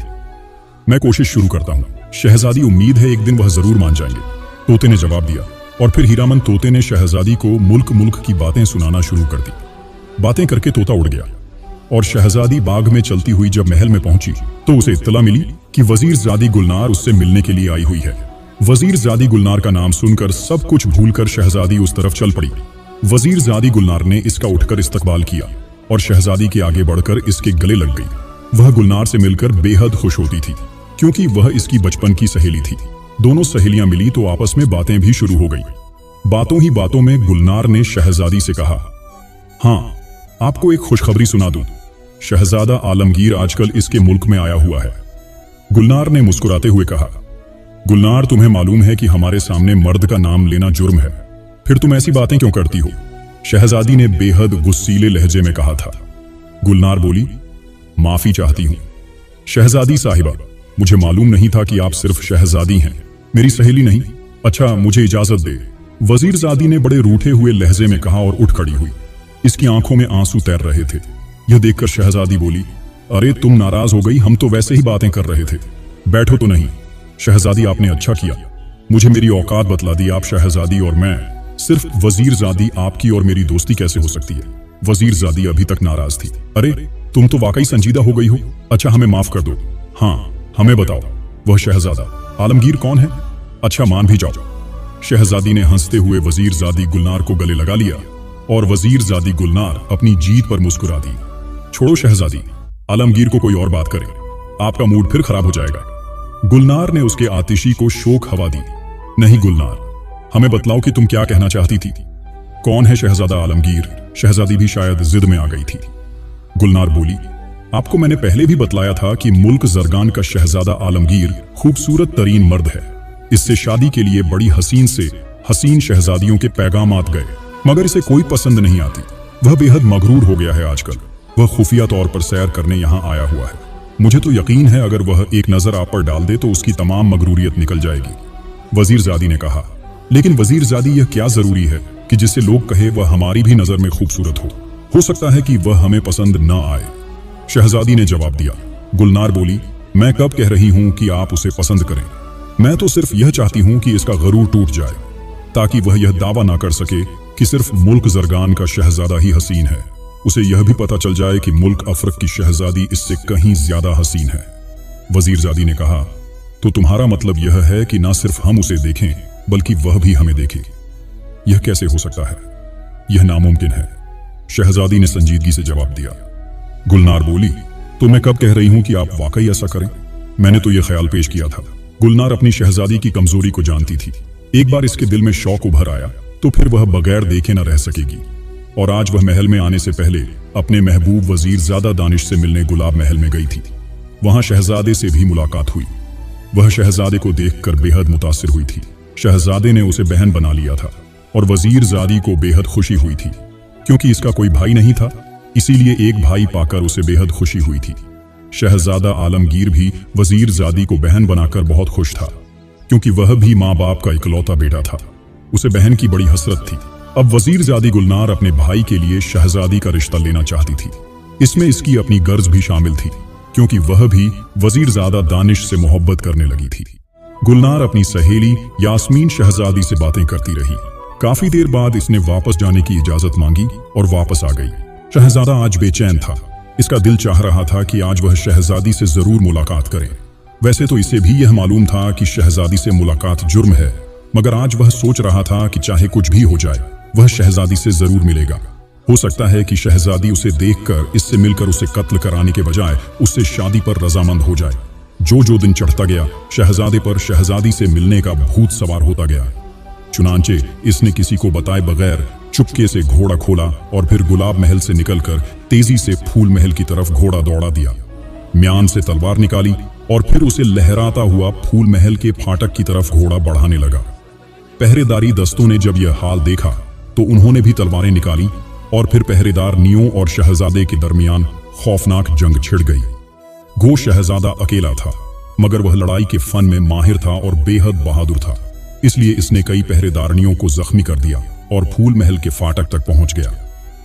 [SPEAKER 1] मैं कोशिश शुरू करता हूं शहजादी, उम्मीद है एक दिन वह जरूर मान जाएंगे। तोते ने जवाब दिया। और फिर हीरामन तोते ने शहजादी को मुल्क मुल्क की बातें सुनाना शुरू कर दी। बातें करके तोता उड़ गया और शहजादी बाग में चलती हुई जब महल में पहुंची तो उसे इत्तला मिली कि वजीर ज़ादी गुलनार उससे मिलने के लिए आई हुई है। वजीर ज़ादी गुलनार का नाम सुनकर सब कुछ भूलकर शहजादी उस तरफ चल पड़ी। वजीर ज़ादी गुलनार ने इसका उठकर इस्तकबाल किया और शहजादी के आगे बढ़कर इसके गले लग गई। वह गुलनार से मिलकर बेहद खुश होती थी क्योंकि वह इसकी बचपन की सहेली थी। दोनों सहेलियां मिली तो आपस में बातें भी शुरू हो गई। बातों ही बातों में गुलनार ने शहजादी से कहा, हाँ, आपको एक खुशखबरी सुना दूं, शहजादा आलमगीर आजकल इसके मुल्क में आया हुआ है। गुलनार ने मुस्कुराते हुए कहा, गुलनार, तुम्हें मालूम है कि हमारे सामने मर्द का नाम लेना जुर्म है, फिर तुम ऐसी बातें क्यों करती हो? शहजादी ने बेहद गुस्सीले लहजे में कहा था। गुलनार बोली, माफी चाहती हूं शहजादी साहिबा, मुझे मालूम नहीं था कि आप सिर्फ शहजादी हैं, मेरी सहेली नहीं। अच्छा, मुझे इजाजत दे। वजीर ज़ादी ने बड़े रूठे हुए लहजे में कहा और उठ खड़ी हुई। इसकी आंखों में आंसू तैर रहे थे। यह देखकर शहजादी बोली, अरे तुम नाराज हो गई, हम तो वैसे ही बातें कर रहे थे। बैठो तो नहीं। शहजादी, आपने अच्छा किया, मुझे मेरी औकात बतला दी। आप शहजादी और मैं, सिर्फ वजीर ज़ादी आपकी और मेरी दोस्ती कैसे हो सकती है? वजीर ज़ादी अभी तक नाराज थी। अरे तुम तो वाकई संजीदा हो गई हो। अच्छा, हमें माफ कर दो। हाँ, हमें बताओ, वह शहजादा आलमगीर कौन है? अच्छा, मान भी जाओ। शहजादी ने हंसते हुए वजीर ज़ादी गुलनार को गले लगा लिया और वजीर ज़ादी गुलनार अपनी जीत पर मुस्कुरा दी। छोड़ो शहजादी, आलमगीर को कोई और बात करे, आपका मूड फिर खराब हो जाएगा। गुलनार ने उसके आतिशी को शोक हवा दी। नहीं गुलनार, हमें बतलाओ कि तुम क्या कहना चाहती थी। कौन है शहजादा आलमगीर? शहजादी भी शायद जिद में आ गई थी। गुलनार बोली, आपको मैंने पहले भी बतलाया था कि मुल्क जरगान का शहजादा आलमगीर खूबसूरत तरीन मर्द है। इससे शादी के लिए बड़ी हसीन से हसीन शहजादियों के पैगामात गए, मगर इसे कोई पसंद नहीं आती। वह बेहद मगरूर हो गया है आजकल। वह खुफिया तौर पर सैर करने यहाँ आया हुआ है। मुझे तो यकीन है अगर वह एक नजर आप पर डाल दे तो उसकी तमाम मगरूरियत निकल जाएगी। वजीरजादी ने कहा, लेकिन वजीरजादी, यह क्या जरूरी है कि जिससे लोग कहे वह हमारी भी नजर में खूबसूरत हो सकता है कि वह हमें पसंद न आए। शहजादी ने जवाब दिया। गुलनार बोली, मैं कब कह रही हूं कि आप उसे पसंद करें। मैं तो सिर्फ यह चाहती हूं कि इसका गरूर टूट जाए, ताकि वह यह दावा ना कर सके कि सिर्फ मुल्क जरगान का शहजादा ही हसीन है। उसे यह भी पता चल जाए कि मुल्क अफरक की शहजादी इससे कहीं ज्यादा हसीन है। वजीरजादी ने कहा, तो तुम्हारा मतलब यह है कि ना सिर्फ हम उसे देखें बल्कि वह भी हमें देखे। यह कैसे हो सकता है? यह नामुमकिन है। शहजादी ने संजीदगी से जवाब दिया। गुलनार बोली, तो मैं कब कह रही हूं कि आप वाकई ऐसा करें? मैंने तो यह ख्याल पेश किया था। गुलनार अपनी शहजादी की कमजोरी को जानती थी। एक बार इसके दिल में शौक उभर आया तो फिर वह बगैर देखे न रह सकेगी। और आज वह महल में आने से पहले अपने महबूब वजीरजादा दानिश से मिलने गुलाब महल में गई थी। वहां शहजादे से भी मुलाकात हुई। वह शहजादे को देखकर बेहद मुतासिर हुई थी। शहजादे ने उसे बहन बना लिया था और वजीरजादी को बेहद खुशी हुई थी। क्योंकि इसका कोई भाई नहीं था, इसीलिए एक भाई पाकर उसे बेहद खुशी हुई थी। शहजादा आलमगीर भी वजीरजादी को बहन बनाकर बहुत खुश था, क्योंकि वह भी माँ बाप का इकलौता बेटा था। उसे बहन की बड़ी हसरत थी। अब वजीरजादी गुलनार अपने भाई के लिए शहजादी का रिश्ता लेना चाहती थी। इसमें इसकी अपनी गर्ज भी शामिल थी, क्योंकि वह भी वजीरजादा दानिश से मोहब्बत करने लगी थी। गुलनार अपनी सहेली यास्मीन शहजादी से बातें करती रही। काफी देर बाद इसने वापस जाने की इजाजत मांगी और वापस आ गई। शहजादा आज बेचैन था। इसका दिल चाह रहा था कि आज वह शहजादी से जरूर मुलाकात करे। वैसे तो इसे भी यह मालूम था कि शहजादी से मुलाकात जुर्म है, मगर आज वह सोच रहा था कि चाहे कुछ भी हो जाए वह शहजादी से जरूर मिलेगा। हो सकता है कि शहजादी उसे देखकर इससे मिलकर उसे कत्ल कराने के बजाय उससे शादी पर रजामंद हो जाए। जो दिन चढ़ता गया, शहजादे पर शहजादी से मिलने का भूत सवार होता गया। चुनांचे इसने किसी को बताए बगैर चुपके से घोड़ा खोला और फिर गुलाब महल से निकलकर तेजी से फूल महल की तरफ घोड़ा दौड़ा दिया। म्यान से तलवार निकाली और फिर उसे लहराता हुआ फूल महल के फाटक की तरफ घोड़ा बढ़ाने लगा। पहरेदारी दस्तों ने जब यह हाल देखा तो उन्होंने भी तलवारें निकाली और फिर पहरेदार नियों और शहजादे के दरमियान खौफनाक जंग छिड़ गई। गो शहजादा अकेला था, मगर वह लड़ाई के फन में माहिर था और बेहद बहादुर था। इसलिए इसने कई पहरेदारनियों को जख्मी कर दिया और फूल महल के फाटक तक पहुंच गया।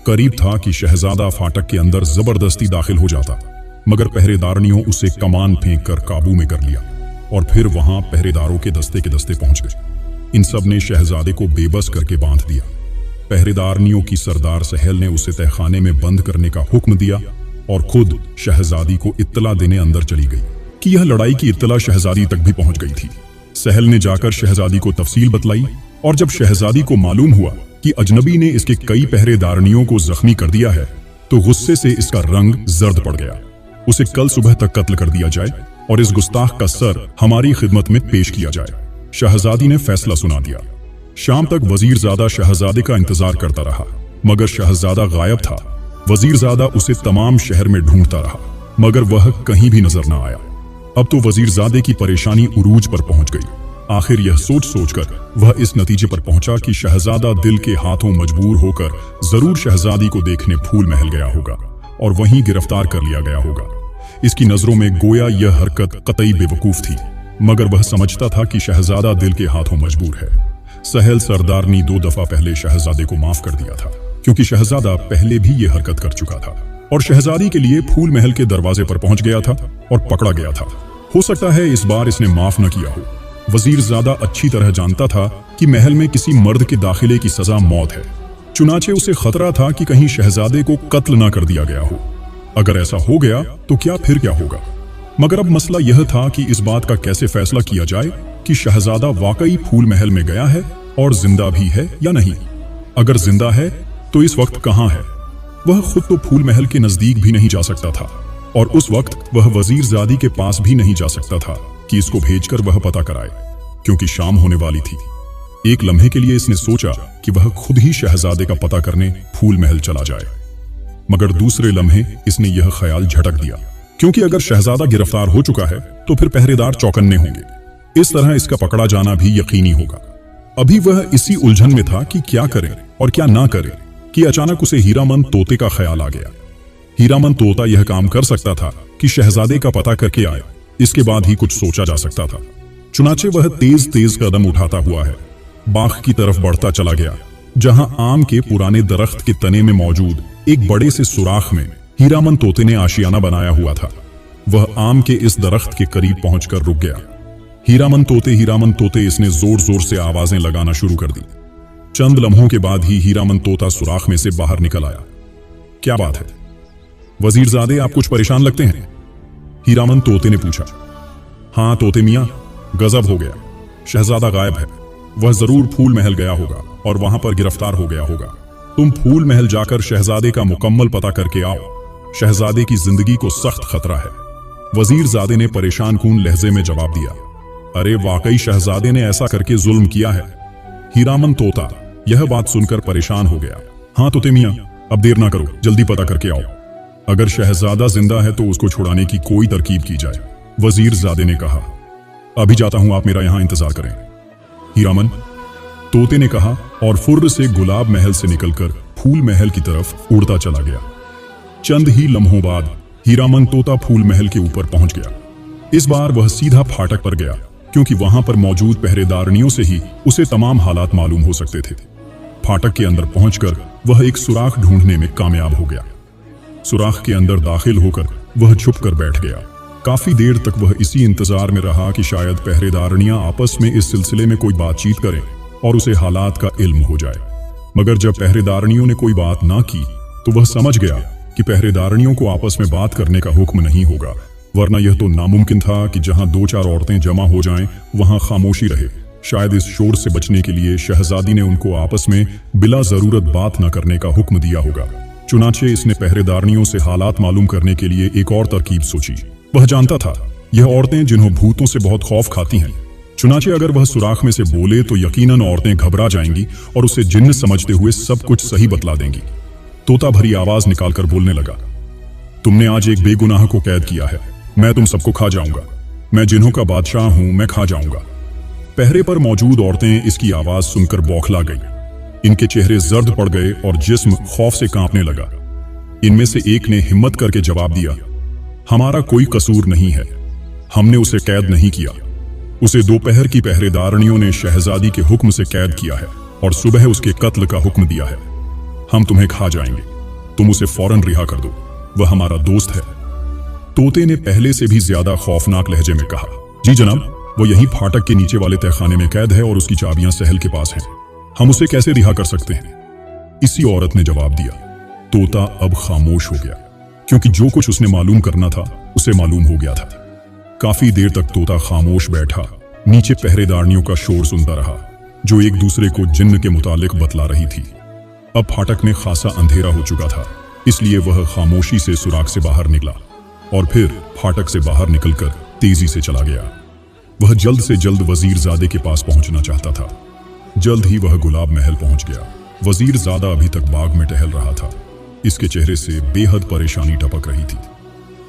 [SPEAKER 1] करीब था कि शहजादा फाटक के अंदर जबरदस्ती दाखिल हो जाता, मगर पहरेदारनियों उसे कमान फेंक कर काबू में कर लिया और फिर वहां पहरेदारों के दस्ते पहुंच गए। इन सब ने शहजादे को बेबस करके बांध दिया। पहरेदारनियों की सरदार सहल ने उसे तहखाने में बंद करने का हुक्म दिया और खुद शहजादी को इत्तला देने अंदर चली गई कि यह लड़ाई की इत्तला शहजादी तक भी पहुंच गई थी। सहल ने जाकर शहजादी को तफसील बतलाई और जब शहजादी को मालूम हुआ कि अजनबी ने इसके कई पहरेदारनियों को जख्मी कर दिया है तो गुस्से से इसका रंग जर्द पड़ गया। उसे कल सुबह तक कत्ल कर दिया जाए और इस गुस्ताख का सर हमारी खिदमत में पेश किया जाए। शहजादी ने फैसला सुना दिया। शाम तक वजीरजादा शहजादे का इंतजार करता रहा, मगर शहजादा गायब था। वजीरजादा उसे तमाम शहर में ढूंढता रहा, मगर वह कहीं भी नजर न आया। अब तो वजीरजादे की परेशानी उरूज पर पहुंच गई। आखिर यह सोच सोचकर वह इस नतीजे पर पहुंचा कि शहजादा दिल के हाथों मजबूर होकर जरूर शहजादी को देखने फूल महल गया होगा और वहीं गिरफ्तार कर लिया गया होगा। इसकी नजरों में गोया यह हरकत कतई बेवकूफ थी, मगर वह समझता था कि शहजादा दिल के हाथों मजबूर है। सहल सरदार ने 2 दफा पहले शहजादे को माफ कर दिया था, क्योंकि शहजादा पहले भी यह हरकत कर चुका था और शहजादी के लिए फूल महल के दरवाजे पर पहुंच गया था और पकड़ा गया था। हो सकता है इस बार इसने माफ न किया हो। वजीरजादा अच्छी तरह जानता था कि महल में किसी मर्द के दाखिले की सजा मौत है। चुनाचे उसे खतरा था कि कहीं शहजादे को कत्ल ना कर दिया गया हो। अगर ऐसा हो गया तो फिर क्या होगा। मगर अब मसला यह था कि इस बात का कैसे फैसला किया जाए कि शहजादा वाकई फूल महल में गया है और जिंदा भी है या नहीं। अगर जिंदा है तो इस वक्त कहां है। वह खुद तो फूल महल के नजदीक भी नहीं जा सकता था और उस वक्त वह वजीरजादी के पास भी नहीं जा सकता था। कि इसको भेजकर वह पता कराए, क्योंकि शाम होने वाली थी। एक लम्हे के लिए इसने सोचा कि वह खुद ही शहजादे का पता करने फूल महल चला जाए, मगर दूसरे लम्हे इसने यह ख्याल झटक दिया, क्योंकि अगर शहजादा गिरफ्तार हो चुका है तो फिर पहरेदार चौकन्ने होंगे। इस तरह इसका पकड़ा जाना भी यकीनी होगा। अभी वह इसी उलझन में था कि क्या करे और क्या ना करे कि अचानक उसे हीरामन तोते का ख्याल आ गया। हीरामन तोता यह काम कर सकता था कि शहजादे का पता करके आए, इसके बाद ही कुछ सोचा जा सकता था। चुनाचे वह तेज तेज कदम उठाता हुआ है बाग की तरफ बढ़ता चला गया, जहां आम के पुराने दरख्त के तने में मौजूद एक बड़े से सुराख में हीरामन तोते ने आशियाना बनाया हुआ था। वह आम के इस दरख्त के करीब पहुंचकर रुक गया। हीरामन तोते इसने जोर जोर से आवाजें लगाना शुरू कर दी। चंद लम्हों के बाद ही हीरामन तोता सुराख में से बाहर निकल आया। क्या बात है वजीरजादे, आप कुछ परेशान लगते हैं? हीरामन तोते ने पूछा। हाँ तोते मियां, गजब हो गया, शहजादा गायब है। वह जरूर फूल महल गया होगा और वहां पर गिरफ्तार हो गया होगा। तुम फूल महल जाकर शहजादे का मुकम्मल पता करके आओ, शहजादे की जिंदगी को सख्त खतरा है। वजीरजादे ने परेशान कून लहजे में जवाब दिया। अरे वाकई शहजादे ने ऐसा करके जुल्म किया है? हीरामन तोता यह बात सुनकर परेशान हो गया। हाँ तोते मियां, अब देर ना करो, जल्दी पता करके आओ। अगर शहजादा जिंदा है तो उसको छुड़ाने की कोई तरकीब की जाए, वजीरजादे ने कहा। अभी जाता हूं, आप मेरा यहां इंतजार करें, हीरामन तोते ने कहा और फुर्र से गुलाब महल से निकलकर फूल महल की तरफ उड़ता चला गया। चंद ही लम्हों बाद हीरामन तोता फूल महल के ऊपर पहुंच गया। इस बार वह सीधा फाटक पर गया, क्योंकि वहां पर मौजूद पहरेदारनियों से ही उसे तमाम हालात मालूम हो सकते थे। फाटक के अंदर पहुंचकर वह एक सुराख ढूंढने में कामयाब हो गया। सुराख के अंदर दाखिल होकर वह छुप कर बैठ गया। काफी देर तक वह इसी इंतजार में रहा कि शायद पहरेदारनियां आपस में इस सिलसिले में कोई बातचीत करें और उसे हालात का इल्म हो जाए। मगर जब पहरेदारनियों ने कोई बात ना की तो वह समझ गया कि पहरेदारनियों को आपस में बात करने का हुक्म नहीं होगा, वरना यह तो नामुमकिन था कि जहां दो चार औरतें जमा हो जाएं वहां खामोशी रहे। शायद इस शोर से बचने के लिए शहजादी ने उनको आपस में बिला जरूरत बात न करने का हुक्म दिया होगा। चुनाचे इसने पहरेदारनियों से हालात मालूम करने के लिए एक और तरकीब सोची। वह जानता था यह औरतें जिन्हों भूतों से बहुत खौफ खाती हैं। चुनाचे अगर वह सुराख में से बोले तो यकीनन औरतें घबरा जाएंगी और उसे जिन्न समझते हुए सब कुछ सही बतला देंगी। तोता भरी आवाज निकालकर बोलने लगा। तुमने आज एक बेगुनाह को कैद किया है, मैं तुम सबको खा जाऊंगा। मैं जिन्हों का बादशाह हूं, मैं खा जाऊंगा। पहरे पर मौजूद औरतें इसकी आवाज सुनकर बौखला गई। इनके चेहरे जर्द पड़ गए और जिस्म खौफ से कांपने लगा। इनमें से एक ने हिम्मत करके जवाब दिया, हमारा कोई कसूर नहीं है, हमने उसे कैद नहीं किया। उसे दोपहर की पहरेदारनियों ने शहजादी के हुक्म से कैद किया है और सुबह उसके कत्ल का हुक्म दिया है। हम तुम्हें खा जाएंगे, तुम उसे फौरन रिहा कर दो, वह हमारा दोस्त है। तोते ने पहले से भी ज्यादा खौफनाक लहजे में कहा। जी जनाब, वो यहीं फाटक के नीचे वाले तहखाने में कैद है और उसकी चाबियां सहल के पास हैं। हम उसे कैसे रिहा कर सकते हैं? इसी औरत ने जवाब दिया। तोता अब खामोश हो गया, क्योंकि जो कुछ उसने मालूम करना था उसे मालूम हो गया था। काफी देर तक तोता खामोश बैठा नीचे पहरेदारनियों का शोर सुनता रहा, जो एक दूसरे को जिन्न के मुतालिक बतला रही थी। अब फाटक में खासा अंधेरा हो चुका था, इसलिए वह खामोशी से सुराख से बाहर निकला और फिर फाटक से बाहर निकलकर तेजी से चला गया। वह जल्द से जल्द वजीरजादे के पास पहुंचना चाहता था। जल्द ही वह गुलाब महल पहुंच गया। वजीरजादा अभी तक बाग में टहल रहा था। इसके चेहरे से बेहद परेशानी टपक रही थी।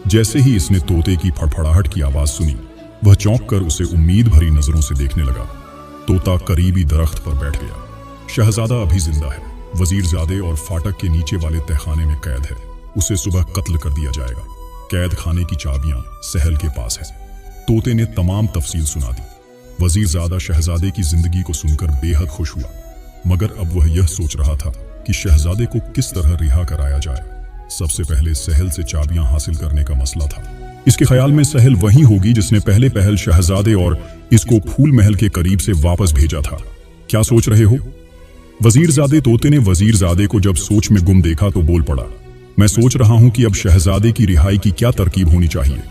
[SPEAKER 1] जैसे ही इसने तोते की फड़फड़ाहट की आवाज सुनी, वह चौंक कर उसे उम्मीद भरी नजरों से देखने लगा। तोता करीबी दरख्त पर बैठ गया। शहजादा अभी जिंदा है, वजीरजादे और फाटक के नीचे वाले तहखाने में कैद है। उसे सुबह कत्ल कर दिया जाएगा। कैद खाने की चाबियां सहल के पास है। तोते ने तमाम तफसील सुना दी। वजीरजादा शहजादे की जिंदगी को सुनकर बेहद खुश हुआ, मगर अब वह यह सोच रहा था कि शहजादे को किस तरह रिहा कराया जाए। सबसे पहले सहल से चाबियां हासिल करने का मसला था। इसके ख्याल में सहल वही होगी जिसने पहले पहल शहजादे और इसको फूल महल के करीब से वापस भेजा था। क्या सोच रहे हो? वजीरजादे तोते ने वजीरजादे को जब सोच में गुम देखा तो बोल पड़ा, मैं सोच रहा हूं कि अब शहजादे की रिहाई की क्या तरकीब होनी चाहिए।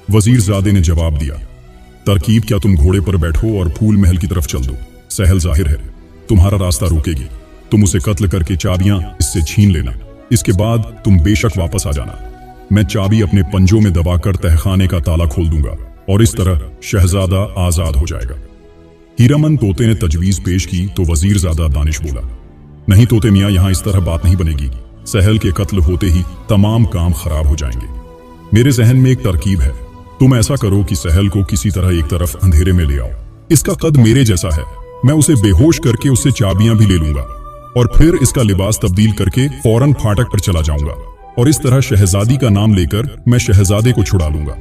[SPEAKER 1] वजीरजादे ने जवाब दिया, तरकीब क्या, तुम घोड़े पर बैठो और फूल महल की तरफ चल दो। सहल जाहिर है तुम्हारा रास्ता रोकेगी। तुम उसे कत्ल करके चाबियां इससे छीन लेना। इसके बाद तुम बेशक वापस आ जाना। मैं चाबी अपने पंजों में दबाकर तहखाने का ताला खोल दूंगा और इस तरह शहजादा आजाद हो जाएगा। हीरामन तोते ने तजवीज पेश की तो वजीरजादा दानिश बोला, नहीं तोते मियाँ, यहां इस तरह बात नहीं बनेगी। सहल के कत्ल होते ही तमाम काम खराब हो जाएंगे। मेरे जहन में एक तरकीब है, तुम ऐसा करो कि सहल को किसी तरह एक तरफ अंधेरे में ले आओ। इसका कद मेरे जैसा है, मैं उसे बेहोश करके उससे चाबियां भी ले लूंगा और फिर इसका लिबास तब्दील करके फौरन फाटक पर चला जाऊंगा और इस तरह शहजादी का नाम लेकर मैं शहजादे को छुड़ा लूंगा।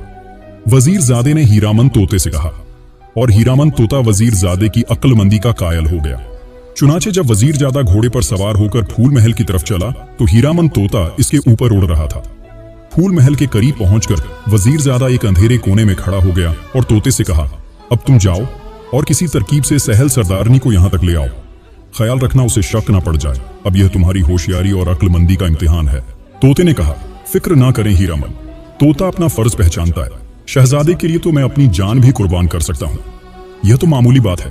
[SPEAKER 1] वजीरजादे ने हीरामन तोते से कहा और हीरामन तोता वजीरजादे की अक्लमंदी का कायल हो गया। चुनाचे जब वजीरजादा घोड़े पर सवार होकर फूल महल की तरफ चला तो हीरामन तोता इसके ऊपर उड़ रहा था। फूल महल के करीब पहुंचकर वजीरजादा एक अंधेरे कोने में खड़ा हो गया और तोते से कहा, अब तुम जाओ और किसी तरकीब से सहल सरदारनी को यहां तक ले आओ। ख्याल रखना उसे शक ना पड़ जाए, अब यह तुम्हारी होशियारी और अक्लमंदी का इम्तिहान है। तोते ने कहा, फिक्र ना करें हीरामन, तोता अपना फर्ज पहचानता है। शहजादे के लिए तो मैं अपनी जान भी कुर्बान कर सकता हूं, यह तो मामूली बात है।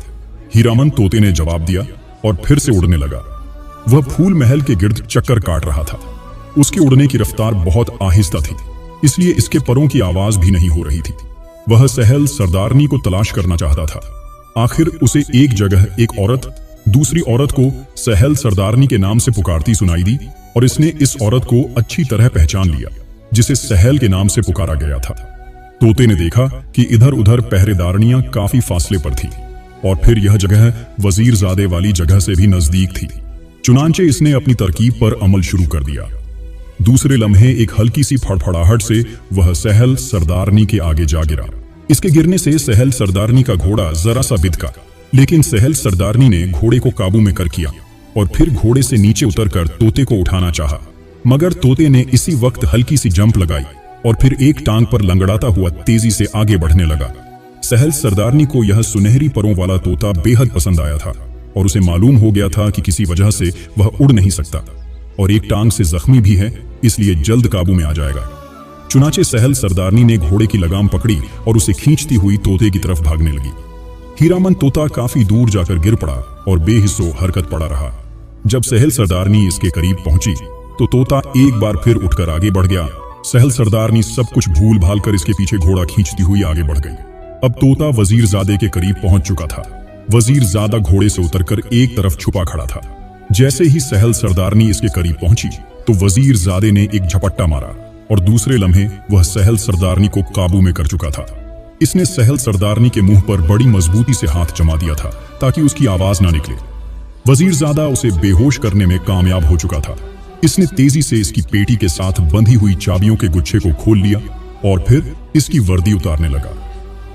[SPEAKER 1] हीरामन तोते ने जवाब दिया और फिर से उड़ने लगा। वह फूल महल के गिर्द चक्कर काट रहा था। उसके उड़ने की रफ्तार बहुत आहिस्ता थी, इसलिए इसके परों की आवाज भी नहीं हो रही थी। वह सहल सरदारनी को तलाश करना चाहता था। आखिर उसे एक जगह एक औरत दूसरी औरत को सहल सरदारनी के नाम से पुकारती सुनाई दी और इसने इस औरत को अच्छी तरह पहचान लिया जिसे सहल के नाम से पुकारा गया था। तोते ने देखा कि इधर उधर पहरेदारनियां काफी फासले पर थी और फिर यह जगह वजीरजादे वाली जगह से भी नजदीक थी। चुनांचे इसने अपनी तरकीब पर अमल शुरू कर दिया। दूसरे लम्हे एक हल्की सी फड़फड़ाहट से वह सहल सरदारनी के आगे जा गिरा। इसके गिरने से सहल सरदारनी का घोड़ा जरा सा बिदका, लेकिन सहल सरदारनी ने घोड़े को काबू में कर किया और फिर घोड़े से नीचे उतरकर तोते को उठाना चाहा, मगर तोते ने इसी वक्त हल्की सी जंप लगाई और फिर एक टांग पर लंगड़ाता हुआ तेजी से आगे बढ़ने लगा। सहल सरदारनी को यह सुनहरी परों वाला तोता बेहद पसंद आया था और उसे मालूम हो गया था कि किसी वजह से वह उड़ नहीं सकता और एक टांग से जख्मी भी है, इसलिए जल्द काबू में आ जाएगा। चुनाचे सहल सरदारनी ने घोड़े की लगाम पकड़ी और उसे खींचती हुई तोते की तरफ भागने लगी। हीरामन तोता काफी दूर जाकर गिर पड़ा और बेहिस्सो हरकत पड़ा रहा। जब सहल सरदारनी इसके करीब पहुंची तो तोता एक बार फिर उठकर आगे बढ़ गया। सहल सरदारनी सब कुछ भूल भाल कर इसके पीछे घोड़ा खींचती हुई आगे बढ़ गई। अब तोता वजीरजादे के करीब पहुंच चुका था। वजीरजादा घोड़े से उतरकर एक तरफ छुपा खड़ा था। जैसे ही सहल सरदारनी इसके करीब पहुंची तो वजीरजादे ने एक झपट्टा मारा और दूसरे लम्हे वह सहल सरदारनी को काबू में कर चुका था। इसने सहल सरदारनी के मुंह पर बड़ी मजबूती से हाथ जमा दिया था ताकि उसकी आवाज ना निकले। वजीरजादा उसे बेहोश करने में कामयाब हो चुका था। इसने तेजी से इसकी पेटी के साथ बंधी हुई चाबियों के गुच्छे को खोल लिया और फिर इसकी वर्दी उतारने लगा।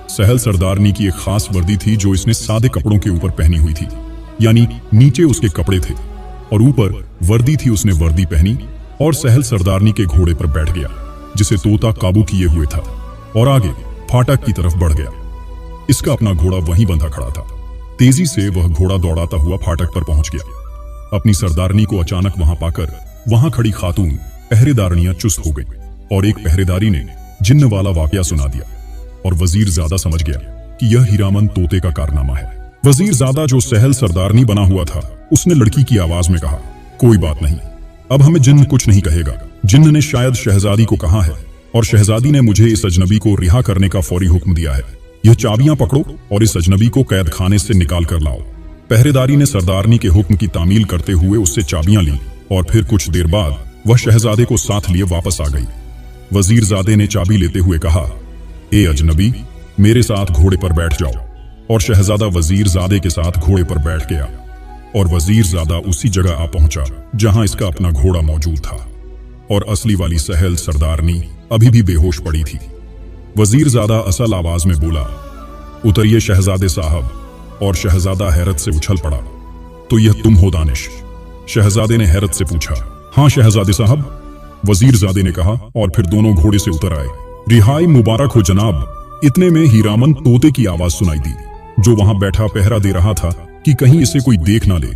[SPEAKER 1] सहल सरदारनी की एक खास वर्दी थी जो इसने सादे कपड़ों के ऊपर पहनी हुई थी, यानी नीचे उसके कपड़े थे और ऊपर वर्दी थी। उसने वर्दी पहनी और सहल सरदारनी के घोड़े पर बैठ गया जिसे तोता काबू किए हुए था और आगे फाटक की तरफ बढ़ गया। इसका अपना घोड़ा वहीं बंधा खड़ा था। तेजी से वह घोड़ा दौड़ाता हुआ फाटक पर पहुंच गया। अपनी सरदारनी को अचानक वहां पाकर वहां खड़ी खातून पहरेदारनियां चुस्त हो गई और एक पहरेदारी ने जिन्न वाला वाकया सुना दिया और वजीरजादा समझ गया कि यह हीरामन तोते का कारनामा है। वजीरजादा जो सहल सरदारनी बना हुआ था उसने लड़की की आवाज में कहा, कोई बात नहीं, अब हमें जिन्न कुछ नहीं कहेगा। जिन्न ने शायद शहजादी को कहा है और शहजादी ने मुझे इस अजनबी को रिहा करने का फौरी हुक्म दिया है। यह चाबियां पकड़ो और इस अजनबी को कैद खाने से निकाल कर लाओ। पहरेदारी ने सरदारनी के हुक्म की तामील करते हुए उससे चाबियां ली और फिर कुछ देर बाद वह शहजादे को साथ लिए वापस आ गई। वजीरजादे ने चाबी लेते हुए कहा, ए अजनबी, मेरे साथ घोड़े पर बैठ जाओ। और शहजादा वजीरजादे के साथ घोड़े पर बैठ गया और वजीरजादा उसी जगह आ पहुंचा जहां इसका अपना घोड़ा मौजूद था और असली वाली सहल सरदारनी अभी भी बेहोश पड़ी थी। वजीरजादा असल आवाज में बोला, उतरिए शहजादे साहब। और शहजादा हैरत से उछल पड़ा। तो यह तुम हो दानिश? शहजादे ने हैरत से पूछा। हाँ शहजादे साहब, वजीरजादे ने कहा और फिर दोनों घोड़े से उतर आए। रिहाई मुबारक हो जनाब। इतने में हीरामन तोते की आवाज सुनाई दी जो वहां बैठा पहरा दे रहा था कि कहीं इसे कोई देख ना ले।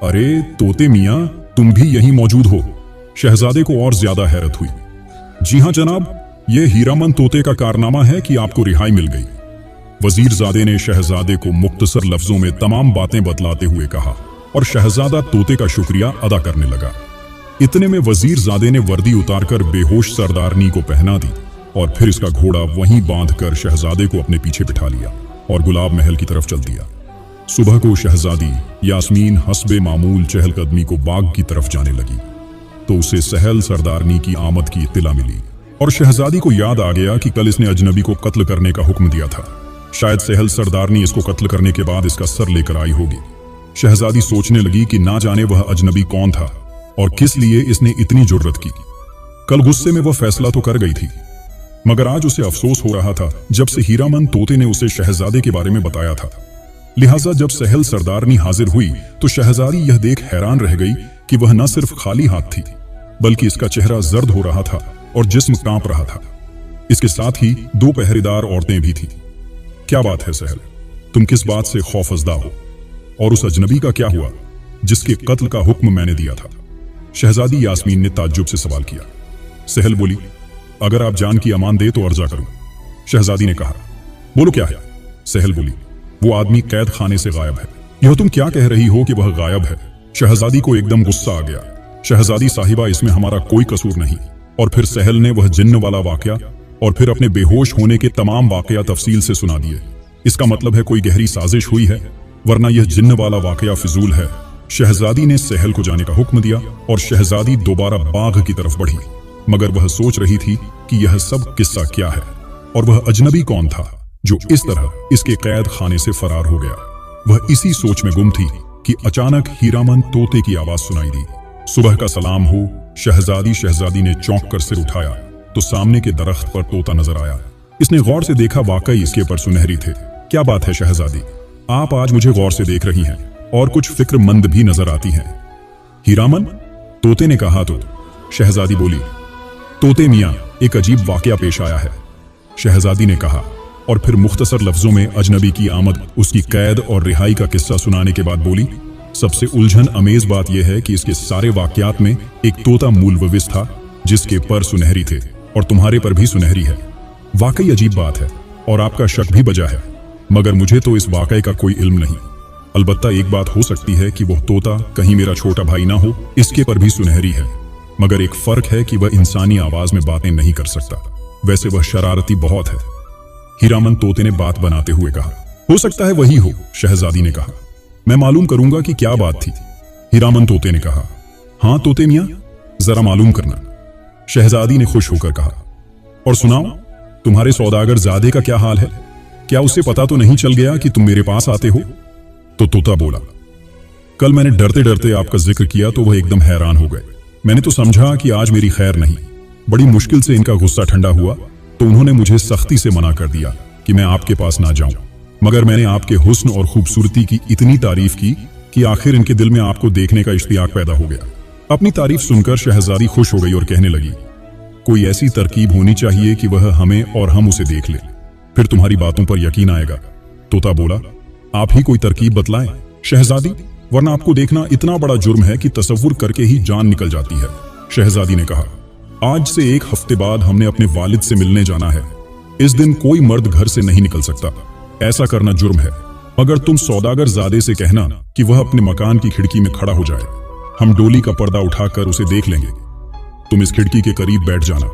[SPEAKER 1] अरे तोते मियां, तुम भी यहीं मौजूद हो? शहजादे को और ज्यादा हैरत हुई। जी हां जनाब, यह हीरामन तोते का कारनामा है कि आपको रिहाई मिल गई। वजीरजादे ने शहजादे को मुख्तसर लफ्जों में तमाम बातें बतलाते हुए कहा और शहजादा तोते का शुक्रिया अदा करने लगा। इतने में वजीरजादे ने वर्दी उतारकर बेहोश सरदारनी को पहना दी और फिर इसका घोड़ा वहीं बांधकर शहजादे को अपने पीछे बिठा लिया और गुलाब महल की तरफ चल दिया। सुबह को शहजादी यास्मीन हस्बे मामूल चहलकदमी को बाग की तरफ जाने लगी तो उसे सहल सरदारनी की आमद की इत्तिला मिली और शहजादी को याद आ गया कि कल इसने अजनबी को कत्ल करने का हुक्म दिया था। शायद सहल सरदारनी इसको कत्ल करने के बाद इसका सर लेकर आई होगी। शहजादी सोचने लगी कि ना जाने वह अजनबी कौन था और किस लिए इसने इतनी जुर्रत की। कल गुस्से में वह फैसला तो कर गई थी, मगर आज उसे अफसोस हो रहा था जब से हीरामन तोते ने उसे शहजादे के बारे में बताया था। लिहाजा जब सहल सरदारनी हाजिर हुई तो शहजादी यह देख हैरान रह गई कि वह न सिर्फ खाली हाथ थी बल्कि इसका चेहरा जर्द हो रहा था और जिस्म कांप रहा था। इसके साथ ही 2 पहरेदार औरतें भी थीं। क्या बात है सहल, तुम किस बात से खौफजदा हो? और उस अजनबी का क्या हुआ जिसके कत्ल का हुक्म मैंने दिया था? शहजादी यास्मीन ने ताज्जुब से सवाल किया। सहल बोली, अगर आप जान की अमान दे तो अर्जा करूं। शहजादी ने कहा, बोलो क्या है? सहल बोली, वो आदमी कैद खाने से गायब है। यह तुम क्या कह रही हो कि वह गायब है? शहजादी को एकदम गुस्सा आ गया। शहजादी साहिबा, इसमें हमारा कोई कसूर नहीं। और फिर सहल ने वह जिन्न वाला वाकया और फिर अपने बेहोश होने के तमाम वाकया तफसील से सुना दिए। इसका मतलब है कोई गहरी साजिश हुई है, वरना यह जिन्न वाला वाकया फिजूल है। शहजादी ने सहल को जाने का हुक्म दिया और शहजादी दोबारा बाग की तरफ बढ़ी, मगर वह सोच रही थी कि यह सब किस्सा क्या है और वह अजनबी कौन था जो इस तरह इसके कैद खाने से फरार हो गया। वह इसी सोच में गुम थी कि अचानक हीरामन तोते की आवाज सुनाई दी। सुबह का सलाम हो। शहजादी ने चौंक कर सिर उठाया तो सामने के दरख्त पर तोता नजर आया। इसने गौर से देखा, वाकई इसके पर सुनहरी थे। क्या बात है शहजादी, आप आज मुझे गौर से देख रही हैं और कुछ फिक्रमंद भी नजर आती हैं। हीरामन, तोते ने कहा तो शहजादी बोली, तोते मियां, एक अजीब वाकया पेश आया है। शहजादी ने कहा और फिर मुख्तसर लफ्जों में अजनबी की आमद, उसकी कैद और रिहाई का किस्सा सुनाने के बाद बोली, सबसे उलझन अमेज बात यह है कि इसके सारे वाकयात में एक तोता मूलविस था जिसके पर सुनहरी थे और तुम्हारे पर भी सुनहरी है। वाकई अजीब बात है और आपका शक भी बजा है, मगर मुझे तो इस वाकये का कोई इल्म नहीं। अलबत्ता एक बात हो सकती है कि वह तोता कहीं मेरा छोटा भाई ना हो, इसके पर भी सुनहरी है। मगर एक फर्क है कि वह इंसानी आवाज में बातें नहीं कर सकता, वैसे वह शरारती बहुत है। हीरामन तोते ने बात बनाते हुए कहा। हो सकता है वही हो, शहजादी ने कहा। मैं मालूम करूंगा कि क्या बात थी। हीरामन तोते ने कहा। हाँ तोते मियां, जरा मालूम करना, शहजादी ने खुश होकर कहा। और सुनाओ, तुम्हारे सौदागर ज़ादे का क्या हाल है? क्या उसे पता तो नहीं चल गया कि तुम मेरे पास आते हो? तो तोता बोला, कल मैंने डरते डरते आपका जिक्र किया तो वह एकदम हैरान हो गए। मैंने तो समझा कि आज मेरी खैर नहीं। बड़ी मुश्किल से इनका गुस्सा ठंडा हुआ तो उन्होंने मुझे सख्ती से मना कर दिया कि मैं आपके पास ना जाऊं। मगर मैंने आपके हुस्न और खूबसूरती की इतनी तारीफ की कि आखिर इनके दिल में आपको देखने का इश्तियाक पैदा हो गया। अपनी तारीफ सुनकर शहजादी खुश हो गई और कहने लगी, कोई ऐसी तरकीब होनी चाहिए कि वह हमें और हम उसे देख ले, फिर तुम्हारी बातों पर यकीन आएगा। तोता बोला, आप ही कोई तरकीब बतलाएं शहजादी, वरना आपको देखना इतना बड़ा जुर्म है कि तसव्वुर करके ही जान निकल जाती है। शहजादी ने कहा, आज से 1 हफ्ते बाद हमने अपने वालिद से मिलने जाना है। इस दिन कोई मर्द घर से नहीं निकल सकता, ऐसा करना जुर्म है। मगर तुम सौदागर ज़ादे से कहना कि वह अपने मकान की खिड़की में खड़ा हो जाए, हम डोली का पर्दा उठाकर उसे देख लेंगे। तुम इस खिड़की के करीब बैठ जाना,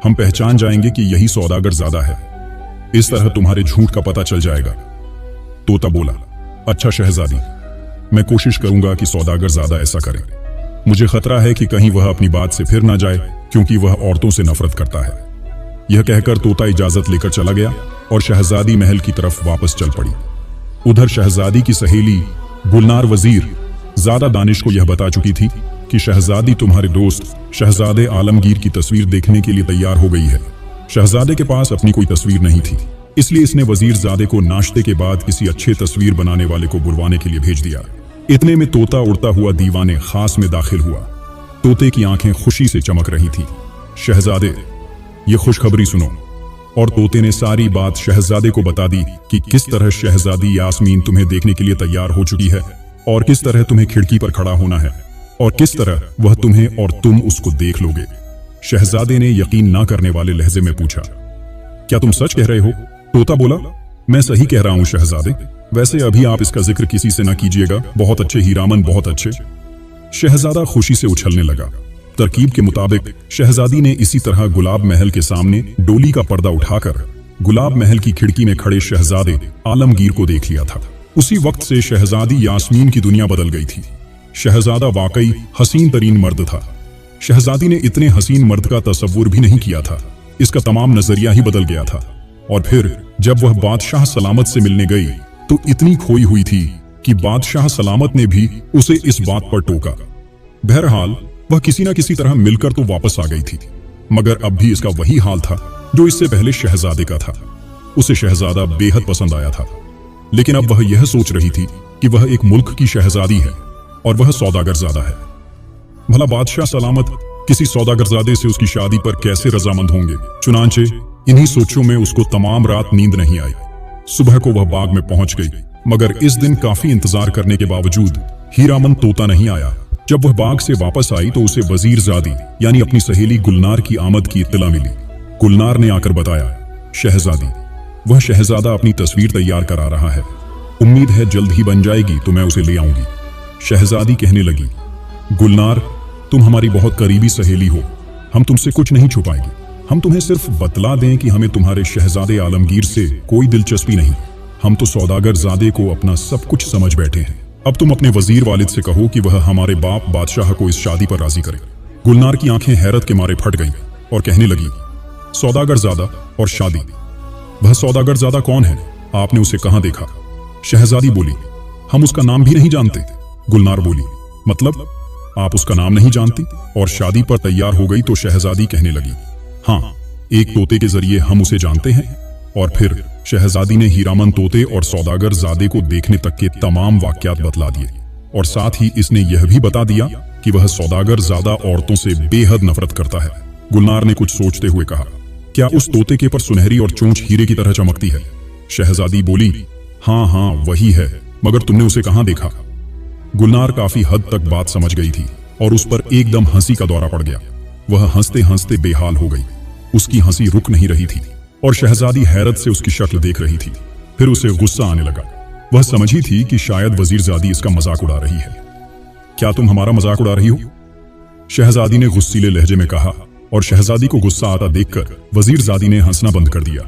[SPEAKER 1] हम पहचान जाएंगे कि यही सौदागर ज़ादा है। इस तरह तुम्हारे झूठ का पता चल जाएगा। तोता बोला, अच्छा शहजादी, मैं कोशिश करूंगा कि सौदागर ज़ादा ऐसा करे। मुझे खतरा है कि कहीं वह अपनी बात से फिर ना जाए, क्योंकि वह औरतों से नफरत करता है। यह कहकर तोता इजाजत लेकर चला गया और शहजादी महल की तरफ वापस चल पड़ी। उधर शहजादी की सहेली गुलनार वजीर ज़ादा दानिश को यह बता चुकी थी कि शहजादी तुम्हारे दोस्त शहजादे आलमगीर की तस्वीर देखने के लिए तैयार हो गई है। शहजादे के पास अपनी कोई तस्वीर नहीं थी, इसलिए इसने वजीर ज़ादे को नाश्ते के बाद किसी अच्छे तस्वीर बनाने वाले को बुलवाने के लिए भेज दिया। इतने में तोता उड़ता हुआ दीवाने खास में दाखिल हुआ। तोते की आंखें खुशी से चमक रही थी। शहजादे, ये खुशखबरी सुनो। और तोते ने सारी बात शहजादे को बता दी कि किस तरह शहजादी यास्मीन तुम्हें देखने के लिए तैयार हो चुकी है और किस तरह तुम्हें खिड़की पर खड़ा होना है और किस तरह वह तुम्हें और तुम उसको देख लोगे। शहजादे ने यकीन ना करने वाले लहजे में पूछा, क्या तुम सच कह रहे हो? तोता बोला, मैं सही कह रहा हूं शहजादे, वैसे अभी आप इसका जिक्र किसी से ना कीजिएगा। बहुत अच्छे हीरामन, बहुत अच्छे। शहजादा खुशी से उछलने लगा। तरकीब के मुताबिक शहजादी ने इसी तरह गुलाब महल के सामने डोली का पर्दा उठाकर गुलाब महल की खिड़की में खड़े शहजादे आलमगीर को देख लिया था। उसी वक्त से शहजादी यास्मीन की दुनिया बदल गई थी। शहजादा वाकई हसीन तरीन मर्द था। शहजादी ने इतने हसीन मर्द का तसव्वुर भी नहीं किया था। इसका तमाम नजरिया ही बदल गया था। और फिर जब वह बादशाह सलामत से मिलने गई तो इतनी खोई हुई थी कि बादशाह सलामत ने भी उसे इस बात पर टोका। बहरहाल वह किसी न किसी तरह मिलकर तो वापस आ गई थी, मगर अब भी इसका वही हाल था जो इससे पहले शहजादे का था। उसे शहजादा बेहद पसंद आया था, लेकिन अब वह यह सोच रही थी कि वह एक मुल्क की शहजादी है और वह सौदागरजादा है। भला बादशाह सलामत किसी सौदागरजादे से उसकी शादी पर कैसे रजामंद होंगे। चुनांचे इन्हीं सोचों में उसको तमाम रात नींद नहीं आई। सुबह को वह बाग में पहुंच गई, मगर इस दिन काफी इंतजार करने के बावजूद हीरामन तोता नहीं आया। जब वह बाग से वापस आई तो उसे वजीरजादी यानी अपनी सहेली गुलनार की आमद की इत्तला मिली। गुलनार ने आकर बताया, शहजादी, वह शहजादा अपनी तस्वीर तैयार करा रहा है। उम्मीद है जल्द ही बन जाएगी तो मैं उसे ले आऊंगी। शहजादी कहने लगी, गुलनार, तुम हमारी बहुत करीबी सहेली हो, हम तुमसे कुछ नहीं छुपाएंगे। हम तुम्हें सिर्फ बतला दें कि हमें तुम्हारे शहजादे आलमगीर से कोई दिलचस्पी नहीं। हम तो सौदागरजादे को अपना सब कुछ समझ बैठे हैं। अब तुम अपने वजीर वालिद से कहो कि वह हमारे बाप बादशाह को इस शादी पर राजी करे। गुलनार की आंखें हैरत के मारे फट गईं और कहने लगी, सौदागरजादा और शादी? वह सौदागरजादा कौन है? आपने उसे कहां देखा? शहजादी बोली, हम उसका नाम भी नहीं जानते। गुलनार बोली, मतलब आप उसका नाम नहीं जानती? और शादी पर तैयार हो गई तो शहजादी कहने लगी, हाँ, एक तोते के जरिए हम उसे जानते हैं। और फिर शहजादी ने हीरामन तोते और सौदागरजादे को देखने तक के तमाम वाकयात बतला दिए और साथ ही इसने यह भी बता दिया कि वह सौदागरजादा औरतों से बेहद नफरत करता है। गुलनार ने कुछ सोचते हुए कहा, क्या उस तोते के पर सुनहरी और चोंच हीरे की तरह चमकती है? शहजादी बोली, हाँ हाँ वही है, मगर तुमने उसे कहां देखा? गुलनार काफी हद तक बात समझ गई थी और उस पर एकदम हंसी का दौरा पड़ गया। वह हंसते हंसते बेहाल हो गई। उसकी हंसी रुक नहीं रही थी और शहजादी हैरत से उसकी शक्ल देख रही थी। फिर उसे गुस्सा आने लगा। वह समझी थी कि शायद वजीरजादी इसका मजाक उड़ा रही है। क्या तुम हमारा मजाक उड़ा रही हो? शहजादी ने गुस्सीले लहजे में कहा और शहजादी को गुस्सा आता देखकर वजीरजादी ने हंसना बंद कर दिया।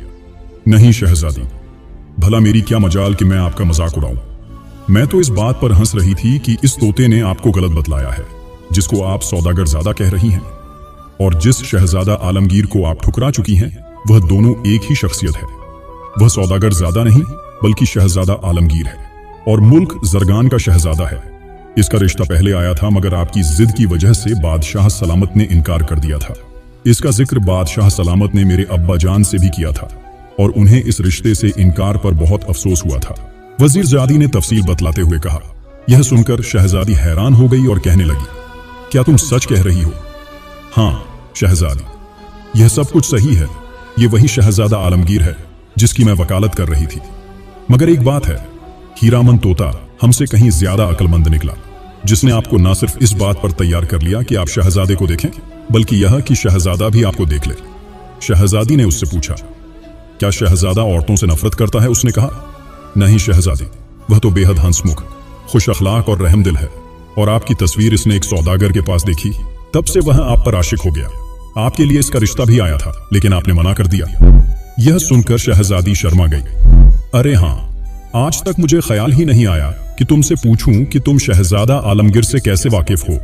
[SPEAKER 1] नहीं शहजादी, भला मेरी क्या मजाल कि मैं आपका मजाक उड़ाऊं। मैं तो इस बात पर हंस रही थी कि इस तोते ने आपको गलत बतलाया है, जिसको आप सौदागरजादा कह रही हैं, और जिस शहजादा आलमगीर को आप ठुकरा चुकी हैं वह दोनों एक ही शख्सियत है। वह सौदागरजादा नहीं बल्कि शहजादा आलमगीर है और मुल्क जरगान का शहजादा है। इसका रिश्ता पहले आया था, मगर आपकी जिद की वजह से बादशाह सलामत ने इनकार कर दिया था। इसका जिक्र बादशाह सलामत ने मेरे अब्बा जान से भी किया था और उन्हें इस रिश्ते से इनकार पर बहुत अफसोस हुआ था। वजीरजादी ने तफसील बतलाते हुए कहा। यह सुनकर शहजादी हैरान हो गई और कहने लगी, क्या तुम सच कह रही हो? हाँ शहजादी, यह सब कुछ सही है। ये वही शहजादा आलमगीर है जिसकी मैं वकालत कर रही थी। मगर एक बात है, हीरामन तोता हमसे कहीं ज्यादा अक्लमंद निकला, जिसने आपको न सिर्फ इस बात पर तैयार कर लिया कि आप शहजादे को देखें, बल्कि यह कि शहजादा भी आपको देख ले। शहजादी ने उससे पूछा, क्या शहजादा औरतों से नफरत करता है? उसने कहा, नहीं शहजादी, वह तो बेहद हंसमुख, खुश अखलाक और रहमदिल है, और आपकी तस्वीर इसने एक सौदागर के पास देखी, तब से वह आप पर आशिक हो गया। आपके लिए इसका रिश्ता भी आया था, लेकिन आपने मना कर दिया। यह सुनकर शहजादी शर्मा गई। अरे हाँ, आज तक मुझे ख्याल ही नहीं आया कि तुमसे पूछूं कि तुम शहजादा आलमगीर से कैसे वाकिफ हो।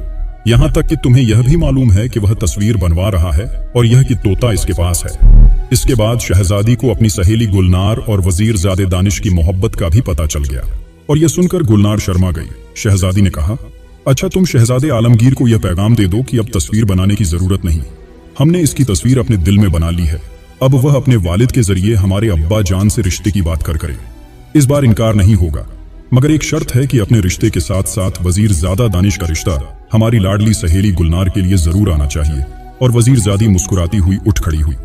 [SPEAKER 1] यहाँ तक कि तुम्हें यह भी मालूम है कि वह तस्वीर बनवा रहा है और यह कि तोता इसके पास है। इसके बाद शहजादी को अपनी सहेली गुलनार और वजीरजादे दानिश की मोहब्बत का भी पता चल गया और यह सुनकर गुलनार शर्मा गई। शहजादी ने कहा, अच्छा तुम शहजादे आलमगीर को यह पैगाम दे दो कि अब तस्वीर बनाने की जरूरत नहीं, हमने इसकी तस्वीर अपने दिल में बना ली है। अब वह अपने वालिद के जरिए हमारे अब्बा जान से रिश्ते की बात कर करे। इस बार इनकार नहीं होगा, मगर एक शर्त है कि अपने रिश्ते के साथ साथ वजीरजादा दानिश का रिश्ता हमारी लाडली सहेली गुलनार के लिए जरूर आना चाहिए। और वजीरजादी मुस्कुराती हुई उठ खड़ी हुई।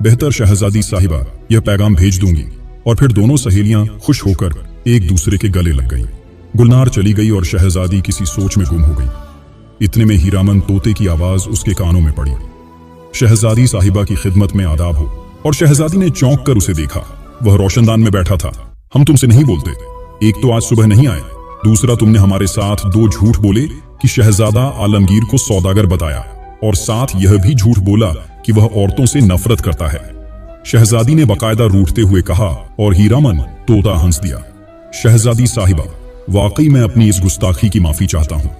[SPEAKER 1] बेहतर शहजादी साहिबा, यह पैगाम भेज दूंगी। और फिर दोनों सहेलियां खुश होकर एक दूसरे के गले लग गईं। गुलनार चली गई और शहजादी किसी सोच में गुम हो गई। इतने में हीरामन तोते की आवाज उसके कानों में पड़ी, शहजादी साहिबा की खिदमत में आदाब हो। और शहजादी ने चौंक कर उसे देखा। वह रोशनदान में बैठा था। हम तुमसे नहीं बोलते, एक तो आज सुबह नहीं आए, दूसरा तुमने हमारे साथ 2 झूठ बोले कि शहजादा आलमगीर को सौदागर बताया। और साथ यह भी झूठ बोला कि वह औरतों से नफरत करता है। शहजादी ने बाकायदा रूठते हुए कहा और हीरामन तोता हंस दिया। शहजादी साहिबा, वाकई मैं अपनी इस गुस्ताखी की माफी चाहता हूँ।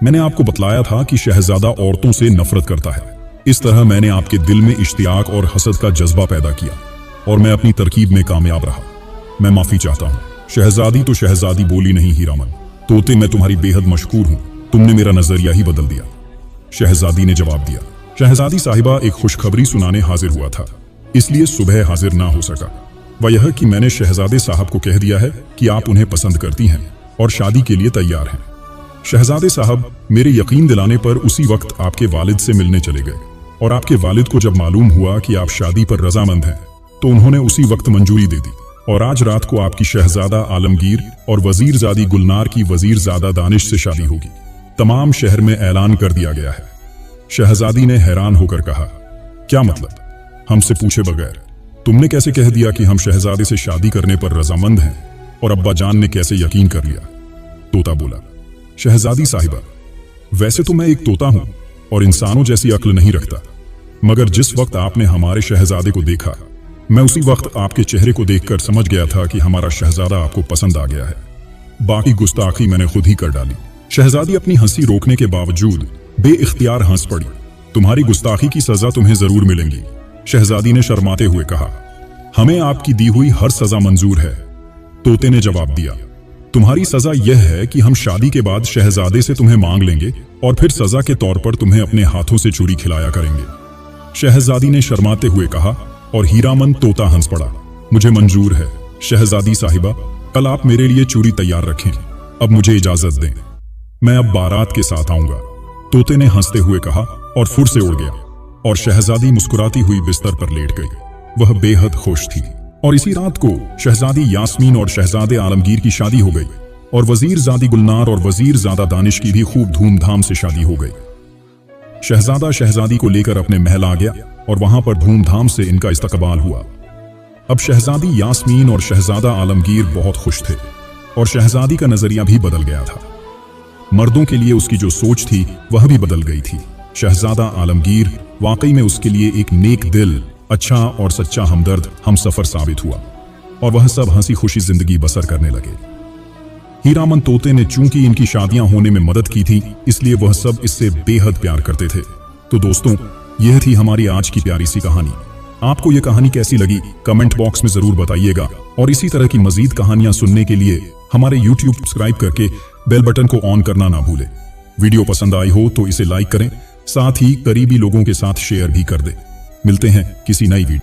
[SPEAKER 1] मैंने आपको बतलाया था कि शहजादा औरतों से नफरत करता है। इस तरह मैंने आपके दिल में इश्तियाक और हसद का जज्बा पैदा किया और मैं अपनी तरकीब में कामयाब रहा। मैं माफी चाहता हूँ। शहजादी तो शहजादी बोली नहीं हीरामन, तोते मैं तुम्हारी बेहद मशकूर हूँ, तुमने मेरा नजरिया ही बदल दिया। शहजादी ने जवाब दिया। शहजादी साहिबा एक खुशखबरी सुनाने हाजिर हुआ था, इसलिए सुबह हाजिर ना हो सका। वह यह कि मैंने शहजादे साहब को कह दिया है कि आप उन्हें पसंद करती हैं और शादी के लिए तैयार हैं। शहजादे साहब मेरे यकीन दिलाने पर उसी वक्त आपके वालिद से मिलने चले गए और आपके वालिद को जब मालूम हुआ कि आप शादी पर रजामंद हैं तो उन्होंने उसी वक्त मंजूरी दे दी और आज रात को आपकी शहजादा आलमगीर और वजीरजादी गुलनार की वजीरजादा दानिश से शादी होगी। तमाम शहर में ऐलान कर दिया गया है। शहजादी ने हैरान होकर कहा, क्या मतलब? हमसे पूछे बगैर तुमने कैसे कह दिया कि हम शहजादे से शादी करने पर रजामंद हैं और अब्बा जान ने कैसे यकीन कर लिया? तोता बोला, शहजादी साहिबा, वैसे तो मैं एक तोता हूं और इंसानों जैसी अक्ल नहीं रखता, मगर जिस वक्त आपने हमारे शहजादे को देखा मैं उसी वक्त आपके चेहरे को देखकर समझ गया था कि हमारा शहजादा आपको पसंद आ गया है। बाकी गुस्ताखी मैंने खुद ही कर डाली। शहजादी अपनी हंसी रोकने के बावजूद बेइख्तियार हंस पड़ी। तुम्हारी गुस्ताखी की सजा तुम्हें जरूर मिलेगी, शहजादी ने शर्माते हुए कहा। हमें आपकी दी हुई हर सजा मंजूर है, तोते ने जवाब दिया। तुम्हारी सजा यह है कि हम शादी के बाद शहजादे से तुम्हें मांग लेंगे और फिर सजा के तौर पर तुम्हें अपने हाथों से चूरी खिलाया करेंगे, शहजादी ने शर्माते हुए कहा और हीरामन तोता हंस पड़ा। मुझे मंजूर है शहजादी साहिबा, कल आप मेरे लिए चूरी तैयार रखें। अब मुझे इजाजत दें, मैं अब बारात के साथ आऊंगा, तोते ने हंसते हुए कहा और फुर से उड़ गया और शहजादी मुस्कुराती हुई बिस्तर पर लेट गई। वह बेहद खुश थी। और इसी रात को शहजादी यास्मीन और शहजादे आलमगीर की शादी हो गई और वजीरजादी गुलनार और वजीरजादा दानिश की भी खूब धूमधाम से शादी हो गई। शहजादा शहजादी को लेकर अपने महल आ गया और वहां पर धूमधाम से इनका इस्तकबाल हुआ। अब शहजादी यास्मीन और शहजादा आलमगीर बहुत खुश थे और शहजादी का नजरिया भी बदल गया था। मर्दों के लिए उसकी जो सोच थी वह भी बदल गई थी। शहजादा आलमगीर वाकई में उसके लिए एक नेक दिल, अच्छा और सच्चा हमदर्द हमसफर साबित हुआ और वह सब हंसी खुशी जिंदगी बसर करने लगे। हीरामन तोते ने चूंकि इनकी शादियां होने में मदद की थी, इसलिए वह सब इससे बेहद प्यार करते थे। तो दोस्तों, यह थी हमारी आज की प्यारी सी कहानी। आपको यह कहानी कैसी लगी कमेंट बॉक्स में जरूर बताइएगा और इसी तरह की मजीद कहानियां सुनने के लिए हमारे YouTube सब्सक्राइब करके बेल बटन को ऑन करना ना भूलें। वीडियो पसंद आई हो तो इसे लाइक करें, साथ ही करीबी लोगों के साथ शेयर भी कर दें। मिलते हैं किसी नई वीडियो।